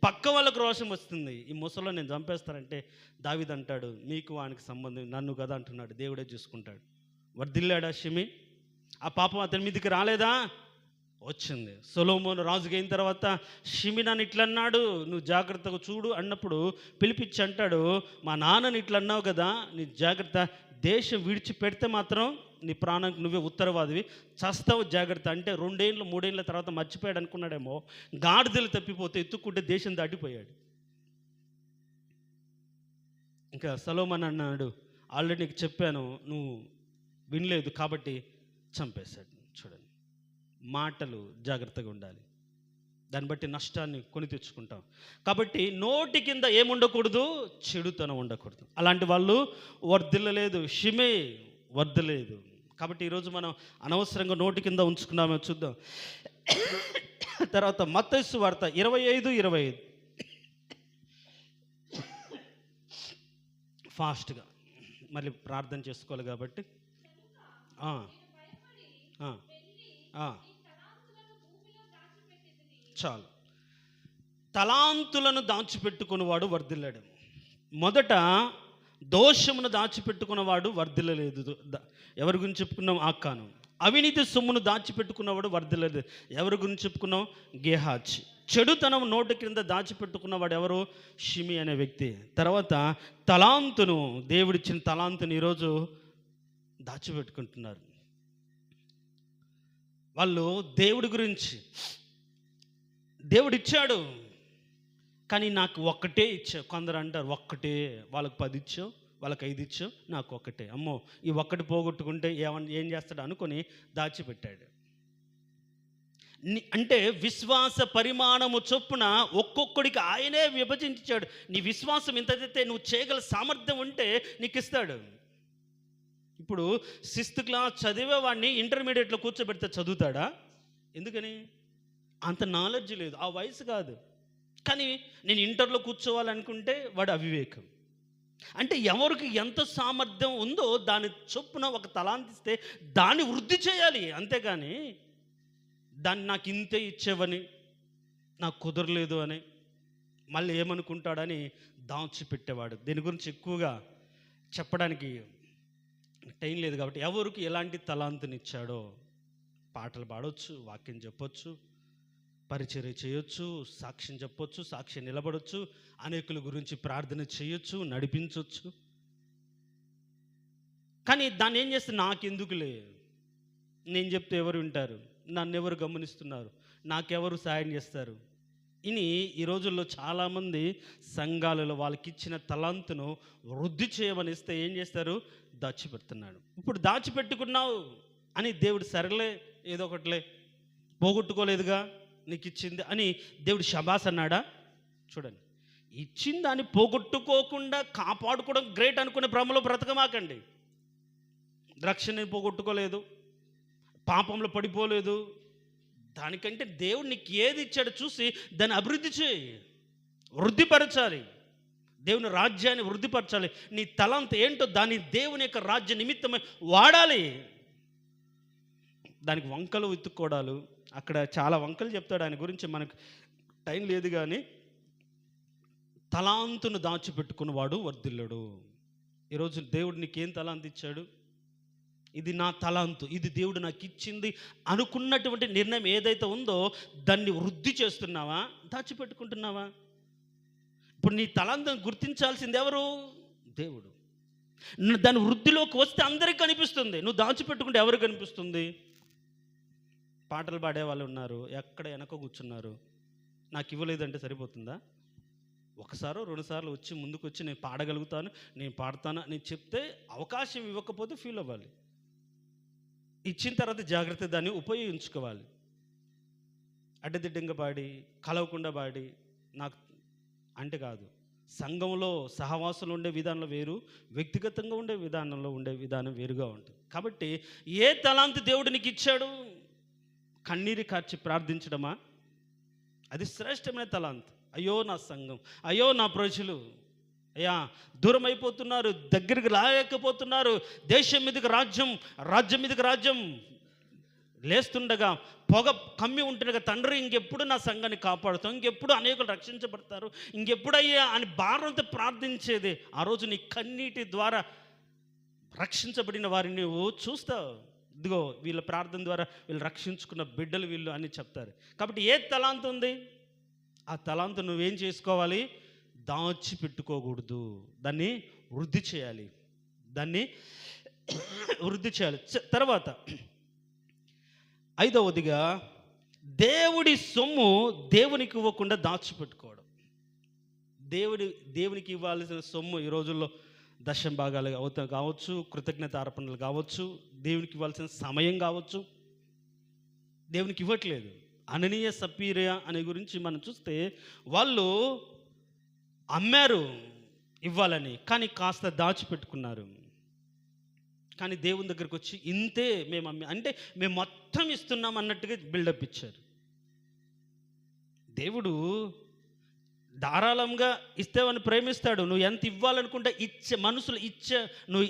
పక్క వాళ్ళకు రోషం వస్తుంది. ఈ ముసలో నేను చంపేస్తానంటే దావీదు అంటాడు, నీకు వానికి సంబంధం, నన్ను కదా అంటున్నాడు, దేవుడే చూసుకుంటాడు. వర్ధిల్లాడా షిమి? ఆ పాపం అతని మీదకి రాలేదా? వచ్చింది. సొలొమోను రాజుగా అయిన తర్వాత షిమి నన్ను ఇట్లా అన్నాడు, నువ్వు జాగ్రత్తగా చూడు అన్నప్పుడు పిలిపించి అంటాడు, మా నాన్నని ఇట్లా అన్నావు కదా, నీ జాగ్రత్త, దేశం విడిచిపెడితే మాత్రం నీ ప్రాణానికి నువ్వే ఉత్తరవాదివి, చస్తావు జాగ్రత్త. అంటే 2 ఏళ్ళు 3 ఏళ్ళ తర్వాత మర్చిపోయాడు అనుకున్నాడేమో, గాడిదలు తప్పిపోతే ఎత్తుక్కుంటే దేశం దాటిపోయాడు. ఇంకా సొలొమోను అన్నాడు, ఆల్రెడీ నీకు చెప్పాను, నువ్వు వినలేదు కాబట్టి చంపేశాడు. చూడండి, మాటలు జాగ్రత్తగా ఉండాలి, దాన్ని బట్టి నష్టాన్ని కొని తెచ్చుకుంటాం. కాబట్టి నోటి కింద ఏముండకూడదు, చెడుతనం ఉండకూడదు. అలాంటి వాళ్ళు వర్ధిల్లలేదు, షిమే వర్ధలేదు. కాబట్టి ఈరోజు మనం అనవసరంగా నోటి కింద ఉంచుకున్నామో చూద్దాం. తర్వాత మత్తయి సువార్త 25:25 ఫాస్ట్గా మళ్ళీ ప్రార్థన చేసుకోవాలి కాబట్టి చాలు. తలాంతులను దాచిపెట్టుకుని వాడు వర్ధిల్లాడు. మొదట దోషమును దాచిపెట్టుకున్నవాడు వర్ధిల్లలేదు. ఎవరి గురించి చెప్పుకున్నాం? ఆకాను. అవినీతి సొమ్మును దాచిపెట్టుకున్నవాడు వర్ధిల్లలేదు. ఎవరి గురించి చెప్పుకున్నాం? గేహాజీ. చెడుతనం నోటి క్రింద దాచిపెట్టుకున్నవాడు ఎవరు? షిమి అనే వ్యక్తి. తర్వాత తలాంతును, దేవుడిచ్చిన తలాంతుని ఈరోజు దాచిపెట్టుకుంటున్నారు. వాళ్ళు దేవుడి గురించి, దేవుడిచ్చాడు కానీ నాకు ఒక్కటే ఇచ్చావు. కొందరు అంటారు ఒక్కటే, వాళ్ళకి 10 ఇచ్చావు, వాళ్ళకి 5 ఇచ్చావు, నాకు ఒక్కటే. అమ్మో, ఈ ఒక్కటి పోగొట్టుకుంటే ఏం చేస్తాడు అనుకొని దాచిపెట్టాడు. అంటే విశ్వాస పరిమాణము చొప్పున ఒక్కొక్కడికి ఆయనే విభజించాడు. నీ విశ్వాసం ఇంతైతే నువ్వు చేయగల సామర్థ్యం ఉంటే నీకు ఇస్తాడు. ఇప్పుడు 6th క్లాస్ చదివే వాడిని ఇంటర్మీడియట్లో కూర్చోబెడితే చదువుతాడా? ఎందుకని? అంత నాలెడ్జ్ లేదు, ఆ వయసు కాదు. కానీ నేను ఇంటర్లో కూర్చోవాలనుకుంటే వాడు అవివేకం. అంటే ఎవరికి ఎంత సామర్థ్యం ఉందో దాని చొప్పున ఒక తలాంతిస్తే దాన్ని వృద్ధి చేయాలి. అంతేగాని దాన్ని నాకు ఇంతే ఇచ్చేవని, నాకు కుదరలేదు అని మళ్ళీ ఏమనుకుంటాడని దాచిపెట్టేవాడు. దీని గురించి ఎక్కువగా చెప్పడానికి టైం లేదు కాబట్టి ఎవరికి ఎలాంటి తలాంతునిచ్చాడో పాటలు పాడవచ్చు, వాక్యం చెప్పొచ్చు, పరిచర్య చేయొచ్చు, సాక్ష్యం చెప్పొచ్చు, సాక్ష్యం నిలబడొచ్చు, అనేకుల గురించి ప్రార్థన చేయొచ్చు, నడిపించవచ్చు. కానీ దాన్ని ఏం చేస్తే నాకెందుకులే, నేను చెప్తే ఎవరు వింటారు, నన్ను ఎవరు గమనిస్తున్నారు, నాకెవరు సాయం చేస్తారు ఇని ఈ రోజుల్లో చాలామంది సంఘాలలో వాళ్ళకి ఇచ్చిన తలాంతును వృద్ధి చేయమని ఇస్తే ఏం చేస్తారు? దాచిపెడుతున్నాడు. ఇప్పుడు దాచిపెట్టుకున్నావు అని దేవుడు సరేలే ఏదో ఒకటిలే, పోగొట్టుకోలేదుగా నీకు ఇచ్చింది అని దేవుడు శబాస్ అన్నాడా? చూడండి, ఇచ్చిన దాన్ని పోగొట్టుకోకుండా కాపాడుకోవడం గ్రేట్ అనుకునే భ్రమలో బ్రతకమాకండి. రక్షణ పోగొట్టుకోలేదు, పాపంలో పడిపోలేదు, దానికంటే దేవుడు నీకు ఏది ఇచ్చాడో చూసి దాన్ని అభివృద్ధి చేయి, వృద్ధిపరచాలి, దేవుని రాజ్యాన్ని వృద్ధిపరచాలి. నీ తలంత ఏంటో దాన్ని దేవుని యొక్క రాజ్య నిమిత్తమై వాడాలి. దానికి వంకలు వెతుక్కోవడాలు, అక్కడ చాలా వంకలు చెప్తాడు, ఆయన గురించి మనకు టైం లేదు. కానీ తలాంతును దాచిపెట్టుకున్నవాడు వర్ధిల్లడు. ఈరోజు దేవుడు నీకేం తలాంతు ఇచ్చాడు? ఇది నా తలాంతు, ఇది దేవుడు నాకు ఇచ్చింది అనుకున్నటువంటి నిర్ణయం ఏదైతే ఉందో దాన్ని వృద్ధి చేస్తున్నావా, దాచిపెట్టుకుంటున్నావా? ఇప్పుడు నీ తలాంతును గుర్తించాల్సింది ఎవరు? దేవుడు. దాని వృద్ధిలోకి వస్తే అందరికీ కనిపిస్తుంది. నువ్వు దాచిపెట్టుకుంటే ఎవరు కనిపిస్తుంది? పాటలు పాడే వాళ్ళు ఉన్నారు, ఎక్కడ వెనక కూర్చున్నారు, నాకు ఇవ్వలేదంటే సరిపోతుందా? ఒకసారో 2 సార్లు వచ్చి ముందుకు వచ్చి నేను పాడగలుగుతాను, నేను పాడతాను అని చెప్తే అవకాశం ఇవ్వకపోతే ఫీల్ అవ్వాలి. ఇచ్చిన తర్వాత జాగ్రత్త దాన్ని ఉపయోగించుకోవాలి. అడ్డదిడ్డంగా పాడి, కలవకుండా పాడి నాకు అంటే కాదు. సంఘంలో సహవాసులు ఉండే విధానంలో వేరు, వ్యక్తిగతంగా ఉండే విధానంలో ఉండే విధానం వేరుగా ఉంటుంది. కాబట్టి ఏ తలాంతు దేవుడు నీకు ఇచ్చాడు? కన్నీరు కార్చి ప్రార్థించడమా? అది శ్రేష్టమైన తలాంతు. అయ్యో నా సంఘం, అయ్యో నా ప్రజలు, అయ్యా దూరం అయిపోతున్నారు, దగ్గరికి రాలేకపోతున్నారు, దేశం మీదకి రాజ్యం, రాజ్యం మీదకి రాజ్యం లేస్తుండగా, పొగ కమ్మి ఉంటుండగా, తండ్రి ఇంకెప్పుడు నా సంఘాన్ని కాపాడుతాం, ఇంకెప్పుడు అనేకులు రక్షించబడతారు, ఇంకెప్పుడయ్యా అని భారంతో ప్రార్థించేది. ఆ రోజు నీ కన్నీటి ద్వారా రక్షించబడిన వారిని నువ్వు చూస్తావు. ఇదిగో వీళ్ళ ప్రార్థన ద్వారా వీళ్ళు రక్షించుకున్న బిడ్డలు వీళ్ళు అని చెప్తారు. కాబట్టి ఏ తలాంతు ఉంది, ఆ తలాంతు నువ్వేం చేసుకోవాలి? దాచిపెట్టుకోకూడదు, దాన్ని వృద్ధి చేయాలి, దాన్ని వృద్ధి చేయాలి. తర్వాత 5వదిగా దేవుడి సొమ్ము దేవునికి ఇవ్వకుండా దాచిపెట్టుకోవడం. దేవునికి ఇవ్వాల్సిన సొమ్ము ఈ రోజుల్లో దశం భాగాలు కావచ్చు, కృతజ్ఞత అర్పణలు కావచ్చు, దేవునికి ఇవ్వాల్సిన సమయం కావచ్చు, దేవునికి ఇవ్వట్లేదు. అననీయ సప్పీరియా అనే గురించి మనం చూస్తే వాళ్ళు అమ్మారు ఇవ్వాలని, కానీ కాస్త దాచిపెట్టుకున్నారు. కానీ దేవుని దగ్గరికి వచ్చి ఇంతే మేము అంటే మేము మొత్తం ఇస్తున్నాం అన్నట్టుగా బిల్డప్ ఇచ్చారు. దేవుడు ధారాళంగా ఇస్తేవని ప్రేమిస్తాడు. నువ్వు ఎంత ఇవ్వాలనుకుంటే మనుషులు నువ్వు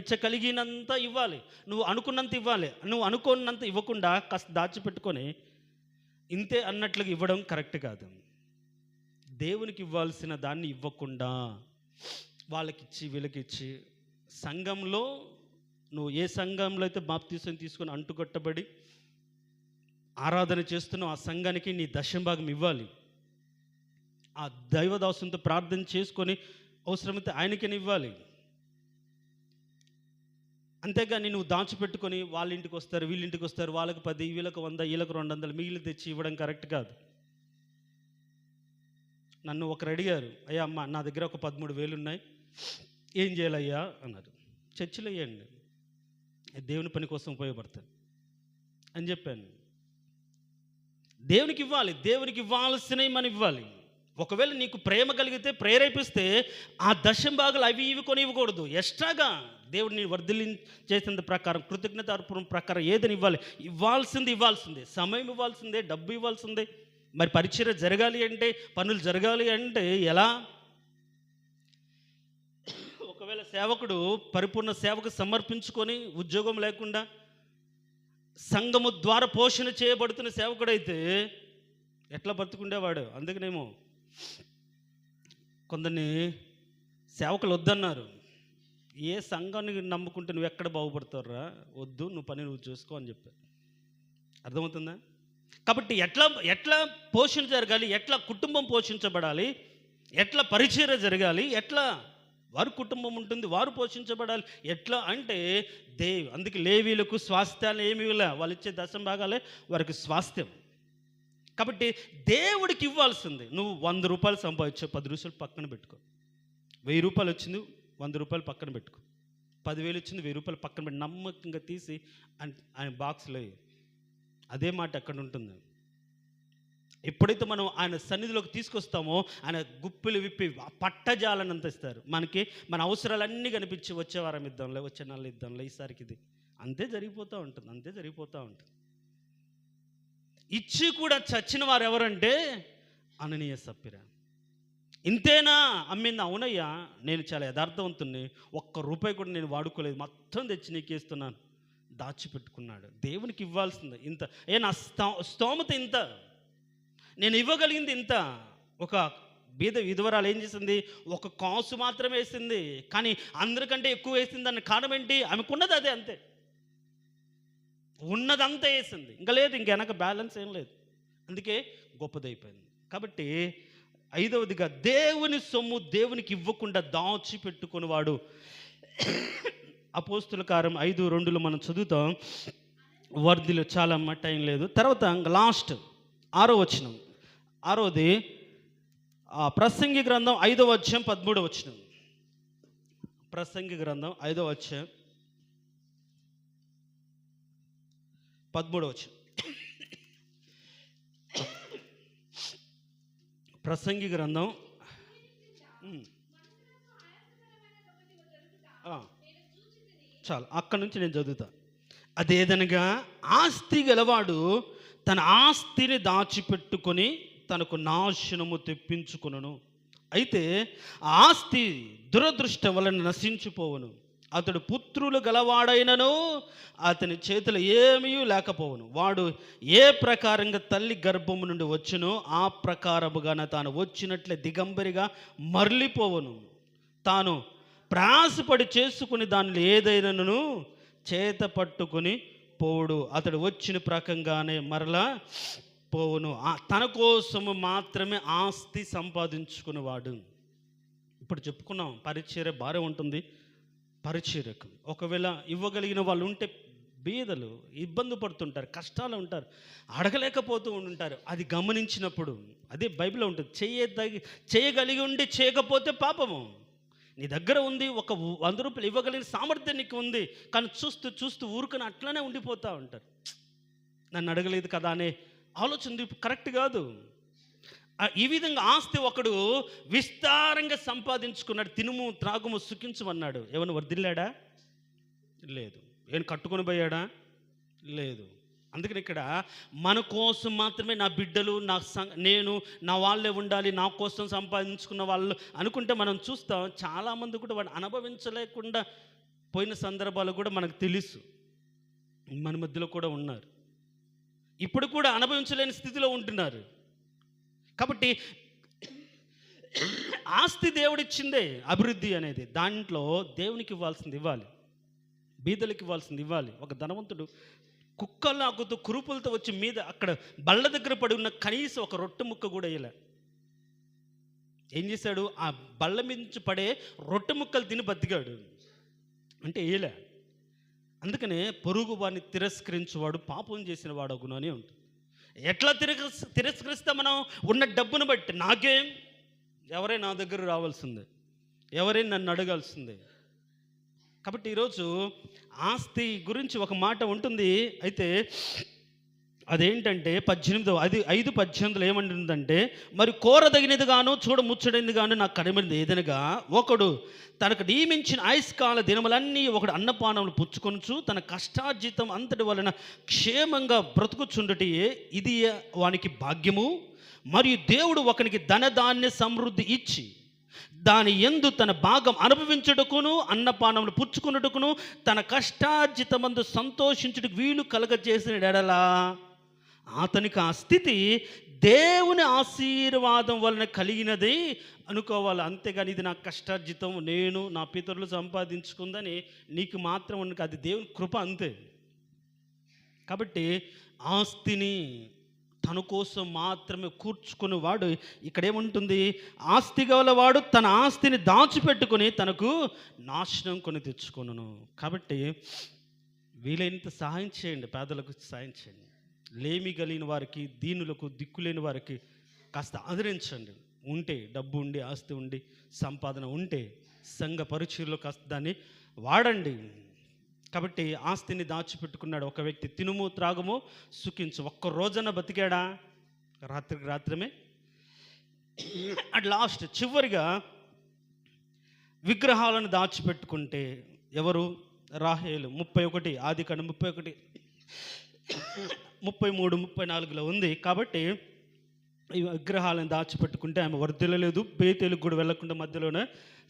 ఇచ్చ కలిగినంత ఇవ్వాలి, నువ్వు అనుకున్నంత ఇవ్వాలి. నువ్వు అనుకున్నంత ఇవ్వకుండా కాస్త దాచిపెట్టుకొని ఇంతే అన్నట్లుగా ఇవ్వడం కరెక్ట్ కాదు. దేవునికి ఇవ్వాల్సిన దాన్ని ఇవ్వకుండా వాళ్ళకిచ్చి వీళ్ళకిచ్చి, సంఘంలో నువ్వు ఏ సంఘంలో అయితే బాప్తీసం తీసుకొని అంటుకట్టబడి ఆరాధన చేస్తున్నావు, ఆ సంఘానికి నీ దశంభాగం ఇవ్వాలి. ఆ దైవదాసునితో ప్రార్థన చేసుకొని అవసరమైతే ఆయనకని ఇవ్వాలి. అంతేగాని నువ్వు దాచిపెట్టుకొని వాళ్ళ ఇంటికి వస్తారు, వీళ్ళ ఇంటికి వస్తారు, వాళ్ళకి 10, వీళ్ళకి 100, వీళ్ళకి 200 మిగిలి తెచ్చి ఇవ్వడం కరెక్ట్ కాదు. నన్ను ఒకరు అడిగారు, అయ్యా అమ్మ నా దగ్గర ఒక 13,000 ఉన్నాయి, ఏం చేయాలయ్యా అన్నారు. చర్చిలో వేయండి, దేవుని పని కోసం ఉపయోగపడతాను అని చెప్పాను. దేవునికి ఇవ్వాలి, దేవునికి ఇవ్వాల్సినవి మనం ఇవ్వాలి. ఒకవేళ నీకు ప్రేమ కలిగితే, ప్రేరేపిస్తే ఆ దశంభాగాలు అవి ఇవి కొని ఇవ్వకూడదు. ఎక్స్ట్రాగా దేవుడిని వర్ధిల్లి చేసిన ప్రకారం, కృతజ్ఞతార్పణం ప్రకారం ఏదని ఇవ్వాలి. ఇవ్వాల్సిందే, సమయం ఇవ్వాల్సిందే, డబ్బు ఇవ్వాల్సిందే. మరి పరిచర్య జరగాలి అంటే, పనులు జరగాలి అంటే ఎలా? ఒకవేళ సేవకుడు పరిపూర్ణ సేవకు సమర్పించుకొని ఉద్యోగం లేకుండా సంఘము ద్వారా పోషణ చేయబడుతున్న సేవకుడైతే ఎట్లా బతుకుండేవాడు? అందుకనేమో కొందరిని సేవకులు వద్దన్నారు. ఏ సంఘాన్ని నమ్ముకుంటే నువ్వు ఎక్కడ బాగుపడతావురా, వద్దు, నువ్వు పని నువ్వు చూసుకో అని చెప్పారు. అర్థమవుతుందా? కాబట్టి ఎట్లా పోషణ జరగాలి, ఎట్లా కుటుంబం పోషించబడాలి, ఎట్లా పరిచర్య జరగాలి, ఎట్లా వారి కుటుంబం ఉంటుంది, వారు పోషించబడాలి, ఎట్లా అంటే అందుకే లేవీలకు స్వాస్థ్యాలు ఏమి ఇవ్వలే, వాళ్ళు ఇచ్చే దశంభాగాలే వారికి స్వాస్థ్యం. కాబట్టి దేవుడికి ఇవ్వాల్సింది. నువ్వు 100 రూపాయలు సంపాదించావు, 10 రూపాయలు పక్కన పెట్టుకో. 1000 రూపాయలు వచ్చింది, 100 రూపాయలు పక్కన పెట్టుకో. 10,000 వచ్చింది, 1000 రూపాయలు పక్కన పెట్టి నమ్మకంగా తీసి ఆయన బాక్స్లో. అదే మాట అక్కడ ఉంటుంది. ఎప్పుడైతే మనం ఆయన సన్నిధిలోకి తీసుకొస్తామో ఆయన గుప్పిలు విప్పి పట్టజాలనంత ఇస్తారు. మనకి మన అవసరాలన్నీ కనిపించి, వచ్చే వారం ఇద్దాంలే, వచ్చే నెల ఇద్దాంలే, ఈసారికి ఇది అంతే జరిగిపోతూ ఉంటుంది. ఇచ్చి కూడా చచ్చిన వారు ఎవరంటే అననీయ సప్పిరా. ఇంతేనా అమ్మింది? అవునయ్యా, నేను చాలా యథార్థవంతుని, 1 రూపాయి కూడా నేను వాడుకోలేదు, మొత్తం తెచ్చి నీకేస్తున్నాను. దాచిపెట్టుకున్నాడు. దేవునికి ఇవ్వాల్సింది ఇంత. నా స్తోమత ఇంత, నేను ఇవ్వగలిగింది ఇంత. ఒక బీద విధవరాలు ఏం చేసింది? 1 కాసు మాత్రమే వేసింది, కానీ అందరికంటే ఎక్కువ వేసింది. దాన్ని కారణం ఏంటి? ఆమెకున్నది అదే, అంతే, ఉన్నదంతా వేసింది, ఇంకా లేదు, ఇంక వెనక బ్యాలెన్స్ ఏం లేదు. అందుకే గొప్పదైపోయింది. కాబట్టి 5వదిగా దేవుని సొమ్ము దేవునికి ఇవ్వకుండా దాచిపెట్టుకునేవాడు. అపోస్తుల కార్యం 5:2 మనం చదువుతాం. వర్ధిలో చాలా టైం లేదు. తర్వాత లాస్ట్ 6వ వచనం, 6వది ప్రసంగి గ్రంథం 5వ అధ్యాయం 13వ వచనం. ప్రసంగి గ్రంథం 5వ అధ్యాయం 13వ వచనం. ప్రసంగి గ్రంథం చాలు, అక్కడి నుంచి నేను చదువుతా. అదేదనగా ఆస్తి గలవాడు తన ఆస్తిని దాచిపెట్టుకొని తనకు నాశనము తెప్పించుకొనును. అయితే ఆస్తి దురదృష్టం వలన నశించిపోవును. అతడు పుత్రులు గలవాడైనను అతని చేతులు ఏమీ లేకపోవును. వాడు ఏ ప్రకారంగా తల్లి గర్భము నుండి వచ్చునో ఆ ప్రకారముగానే తాను వచ్చినట్లే దిగంబరిగా మరలిపోవును. తాను ప్రయాసపడి చేసుకుని దానిలో ఏదైనాను చేత పట్టుకుని పోవుడు. అతడు వచ్చిన ప్రకంగానే మరలా పోవును. తన కోసము మాత్రమే ఆస్తి సంపాదించుకునేవాడు. ఇప్పుడు చెప్పుకున్నాం, పరిచర్య భారం ఉంటుంది. పరిచర్యకు ఒకవేళ ఇవ్వగలిగిన వాళ్ళు ఉంటే, బీదలు ఇబ్బంది పడుతుంటారు, కష్టాలు ఉంటారు, అడగలేకపోతూ ఉంటారు. అది గమనించినప్పుడు, అదే బైబిల్లో ఉంటుంది, చేయగలిగి ఉండి చేయకపోతే పాపము. నీ దగ్గర ఉంది, 100 రూపాయలు ఇవ్వగలిగిన సామర్థ్యం నీకు ఉంది, కానీ చూస్తూ ఊరుకొని అట్లనే ఉండిపోతూ ఉంటారు. నన్ను అడగలేదు కదా అనే ఆలోచన కరెక్ట్ కాదు. ఈ విధంగా ఆస్తి ఒకడు విస్తారంగా సంపాదించుకున్నాడు. తినుము త్రాగుము సుఖించమన్నాడు. ఏమైనా వర్ధిల్లాడా? లేదు. ఏమైనా కట్టుకొని పోయాడా? లేదు. అందుకని ఇక్కడ మన కోసం మాత్రమే, నా బిడ్డలు, నేను, నా వాళ్ళే ఉండాలి, నా కోసం సంపాదించుకున్న వాళ్ళు అనుకుంటే మనం చూస్తాం. చాలామంది కూడా వాడు అనుభవించలేకుండా పోయిన సందర్భాలు కూడా మనకు తెలుసు. మన మధ్యలో కూడా ఉన్నారు, ఇప్పుడు కూడా అనుభవించలేని స్థితిలో ఉంటున్నారు. కాబట్టి ఆస్తి దేవుడిచ్చిందే అభివృద్ధి అనేది. దాంట్లో దేవునికి ఇవ్వాల్సింది ఇవ్వాలి, బీదలకు ఇవ్వాల్సింది ఇవ్వాలి. ఒక ధనవంతుడు కుక్కలాగుతూ కురుపులతో వచ్చి మీద అక్కడ బళ్ళ దగ్గర పడి ఉన్న కనీసం ఒక రొట్టె ముక్క కూడా వేయలే. ఏం చేశాడు? ఆ బళ్ళ మించి పడే రొట్టె ముక్కలు తిని బతికాడు. అంటే వేయలే. అందుకనే పొరుగు వాడిని తిరస్కరించేవాడు పాపం చేసిన వాడు అగును అని ఉంటుంది. ఎట్లా తిరస్కరిస్తే మనం ఉన్న డబ్బును బట్టి, నాకేం, ఎవరే నా దగ్గర రావాల్సిందే, ఎవరే నన్ను అడగాల్సిందే. కాబట్టి ఈరోజు ఆస్తి గురించి ఒక మాట ఉంటుంది. అయితే అదేంటంటే 5:18 ఏమంటుందంటే, మరి కోరదగినది గాను చూడముచ్చడైనది గాను నాకు కనబడింది ఏదనగా, ఒకడు తనకు నియమించిన ఆయుష్కాల దినములన్నీ ఒకడు అన్నపానములు పుచ్చుకొనుచు తన కష్టార్జితం అంతటి వలన క్షేమంగా బ్రతుకుచుండుటయే ఇది వానికి భాగ్యము. మరియు దేవుడు ఒకనికి ధనధాన్య సమృద్ధి ఇచ్చి దాని యందు తన భాగం అనుభవించుటకును అన్నపానములు పుచ్చుకున్నట్టుకును తన కష్టార్జితమందు సంతోషించుటకు వీలు కలగజేసిన ఎడలా అతనికి ఆ స్థితి దేవుని ఆశీర్వాదం వలన కలిగినది అనుకోవాలి. అంతేగాని ఇది నా కష్టార్జితం, నేను నా పితరులు సంపాదించుకుందని నీకు మాత్రం ఉండక, అది దేవుని కృప అంతే. కాబట్టి ఆస్తిని తన కోసం మాత్రమే కూర్చుకునేవాడు, ఇక్కడేముంటుంది, ఆస్తి గలవాడు తన ఆస్తిని దాచిపెట్టుకొని తనకు నాశనం కొని తెచ్చుకొనును. కాబట్టి వీలైనంత సహాయం చేయండి, పేదలకు సహాయం చేయండి, లేమి కలిగిన వారికి, దీనులకు, దిక్కులేని వారికి కాస్త ఆదరించండి. ఉంటే డబ్బు ఉండి, ఆస్తి ఉండి, సంపాదన ఉంటే సంఘ పరిచర్లో కాస్త దాన్ని వాడండి. కాబట్టి ఆస్తిని దాచిపెట్టుకున్నాడు ఒక వ్యక్తి. తినుము త్రాగుము సుఖించు. ఒక్క రోజన బతికాడా? రాత్రికి రాత్రమే. అట్ లాస్ట్ చివరిగా విగ్రహాలను దాచిపెట్టుకుంటే ఎవరు? రాహేలు. 31 ఆదికాండం 31, 33, 34లో ఉంది. కాబట్టి ఈ విగ్రహాలను దాచిపెట్టుకుంటే ఆమె వర్ధిల్లలేదు, బేతేలుకు కూడా వెళ్లకుండా మధ్యలోనే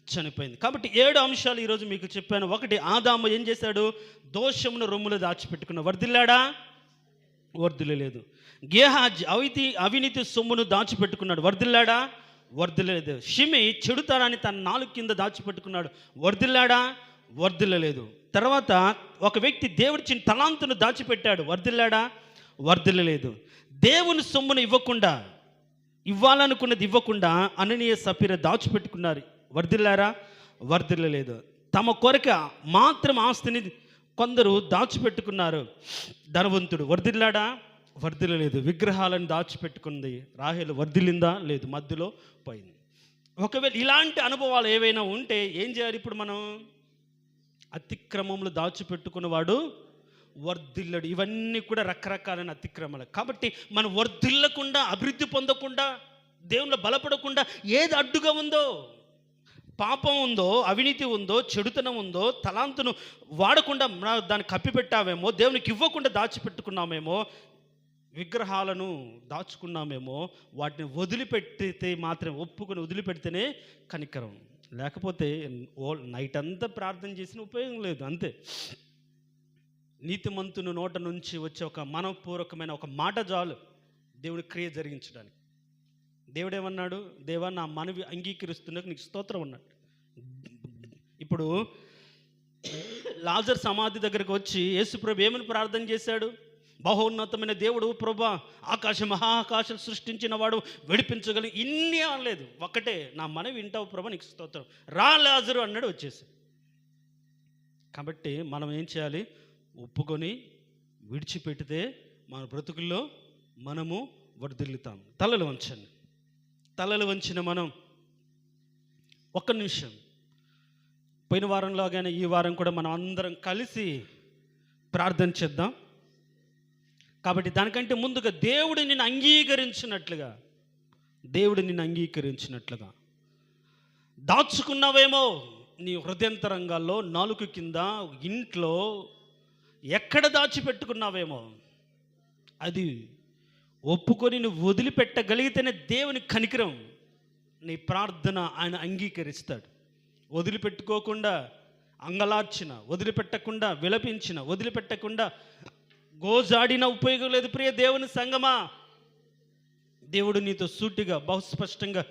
చనిపోయింది. కాబట్టి 7 అంశాలు ఈరోజు మీకు చెప్పాను. 1, ఆదాము ఏం చేశాడు? దోషమును రొమ్ములు దాచిపెట్టుకున్నాడు. వర్ధిల్లాడా? వర్ధిల్లలేదు. గేహాజీ అవినీతి సొమ్మును దాచిపెట్టుకున్నాడు. వర్ధిల్లాడా? వర్ధిల్లలేదు. షిమి చెడుతనాన్ని తన నాలుగు కింద దాచిపెట్టుకున్నాడు. వర్ధిల్లాడా? వర్ధిల్లలేదు. తర్వాత ఒక వ్యక్తి దేవుడిచ్చిన తలాంతును దాచిపెట్టాడు. వర్ధిల్లాడా? వర్ధిల్లలేదు. దేవుని సొమ్మును ఇవ్వాలనుకున్నది ఇవ్వకుండా అననీయ సఫీరా దాచిపెట్టుకున్నారు. వర్ధిల్లారా? వర్ధిల్లలేదు. తమ కొరక మాత్రం ఆస్తిని కొందరు దాచిపెట్టుకున్నారు. ధనవంతుడు వర్ధిల్లాడా? వర్ధిల్లలేదు. విగ్రహాలను దాచిపెట్టుకుంది రాహేలు. వర్ధిల్లిందా? లేదు, మధ్యలో పోయింది. ఒకవేళ ఇలాంటి అనుభవాలు ఏవైనా ఉంటే ఏం చేయాలి? ఇప్పుడు మనం అతిక్రమములు దాచిపెట్టుకున్నవాడు వర్ధిల్లడు. ఇవన్నీ కూడా రకరకాలైన అతిక్రమాలు. కాబట్టి మనం వర్ధిల్లకుండా, అభివృద్ధి పొందకుండా, దేవునిలో బలపడకుండా ఏది అడ్డుగా ఉందో, పాపం ఉందో, అవినీతి ఉందో, చెడుతనం ఉందో, తలాంతును వాడకుండా దాన్ని కప్పిపెట్టామేమో, దేవునికి ఇవ్వకుండా దాచిపెట్టుకున్నామేమో, విగ్రహాలను దాచుకున్నామేమో, వాటిని వదిలిపెట్టితే మాత్రం, ఒప్పుకొని వదిలిపెడితేనే కనికరం. లేకపోతే నైట్ అంతా ప్రార్థన చేసిన ఉపయోగం లేదు. అంతే. నీతిమంతుని నోట నుంచి వచ్చే ఒక మనపూర్వకమైన ఒక మాట చాలు దేవుని క్రియ జరిగించడానికి. దేవుడు ఏమన్నాడు? దేవా, నా మనవి అంగీకరిస్తున్నకు నీకు స్తోత్రం అన్నాడు. ఇప్పుడు లాజర్ సమాధి దగ్గరకు వచ్చి యేసుప్రభు ఏమని ప్రార్థన చేశాడు? బహోన్నతమైన దేవుడు ప్రభా, మహాకాశాలు సృష్టించిన వాడు, విడిపించగలి, ఇన్ని అనలేదు. ఒకటే, నా మనవి వింటావు ప్రభా, నీకు స్తోత్రం, రా లాజరు అన్నాడు, వచ్చేసి. కాబట్టి మనం ఏం చేయాలి? ఒప్పుకొని విడిచిపెడితే మన బ్రతుకుల్లో మనము వర్ధిల్లుతాం. తలలు వంచండి. తలలు వంచిన మనం ఒక్క నిమిషం, పోయిన వారంలాగానే ఈ వారం కూడా మనం అందరం కలిసి ప్రార్థన చేద్దాం. కాబట్టి దానికంటే ముందుగా దేవుడు నిన్ను అంగీకరించినట్లుగా దాచుకున్నావేమో నీ హృదయంతరంగాల్లో, నాలుక కింద, ఇంట్లో ఎక్కడ దాచిపెట్టుకున్నావేమో అది ఒప్పుకొని నువ్వు వదిలిపెట్టగలిగితేనే దేవుని కనికరం, నీ ప్రార్థన ఆయన అంగీకరిస్తాడు. వదిలిపెట్టుకోకుండా అంగలార్చిన, వదిలిపెట్టకుండా విలపించిన, వదిలిపెట్టకుండా గోజాడిన ఉపయోగం లేదు. ప్రియ దేవుని సంగమా, దేవుడు నీతో సూటిగా బహుస్పష్టంగా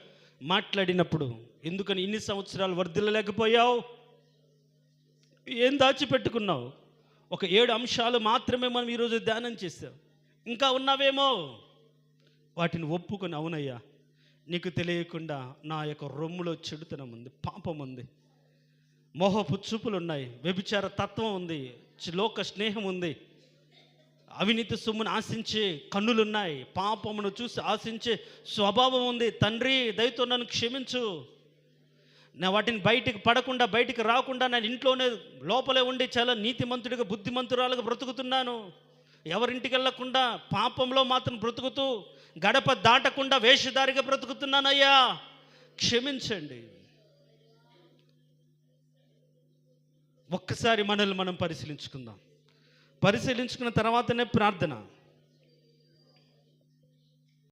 మాట్లాడినప్పుడు, ఎందుకని ఇన్ని సంవత్సరాలు వర్ధిల్లలేకపోయావు? ఏం దాచిపెట్టుకున్నావు? ఒక 7 అంశాలు మాత్రమే మనం ఈరోజు ధ్యానం చేసాం. ఇంకా ఉన్నావేమో, వాటిని ఒప్పుకొని, అవునయ్యా నీకు తెలియకుండా నా యొక్క రొమ్ములో చెడుతనం ఉంది, పాపం ఉంది, మోహపు చూపులు ఉన్నాయి, వ్యభిచార తత్వం ఉంది, లోక స్నేహం ఉంది, అవినీతి సొమ్మును ఆశించే కన్నులున్నాయి, పాపమును చూసి ఆశించే స్వభావం ఉంది. తండ్రి దయతో నన్ను క్షమించు. నా వాటిని బయటికి పడకుండా, బయటికి రాకుండా నేను ఇంట్లోనే లోపలే ఉండి చాలా నీతిమంతుడిగా, బుద్ధిమంతురాలుగా బ్రతుకుతున్నాను. ఎవరింటికి వెళ్ళకుండా పాపంలో మాత్రం బ్రతుకుతూ, గడప దాటకుండా వేషధారిగా బ్రతుకుతున్నానయ్యా, క్షమించండి. ఒక్కసారి మనల్ని మనం పరిశీలించుకుందాం. పరిశీలించుకున్న తర్వాతనే ప్రార్థన.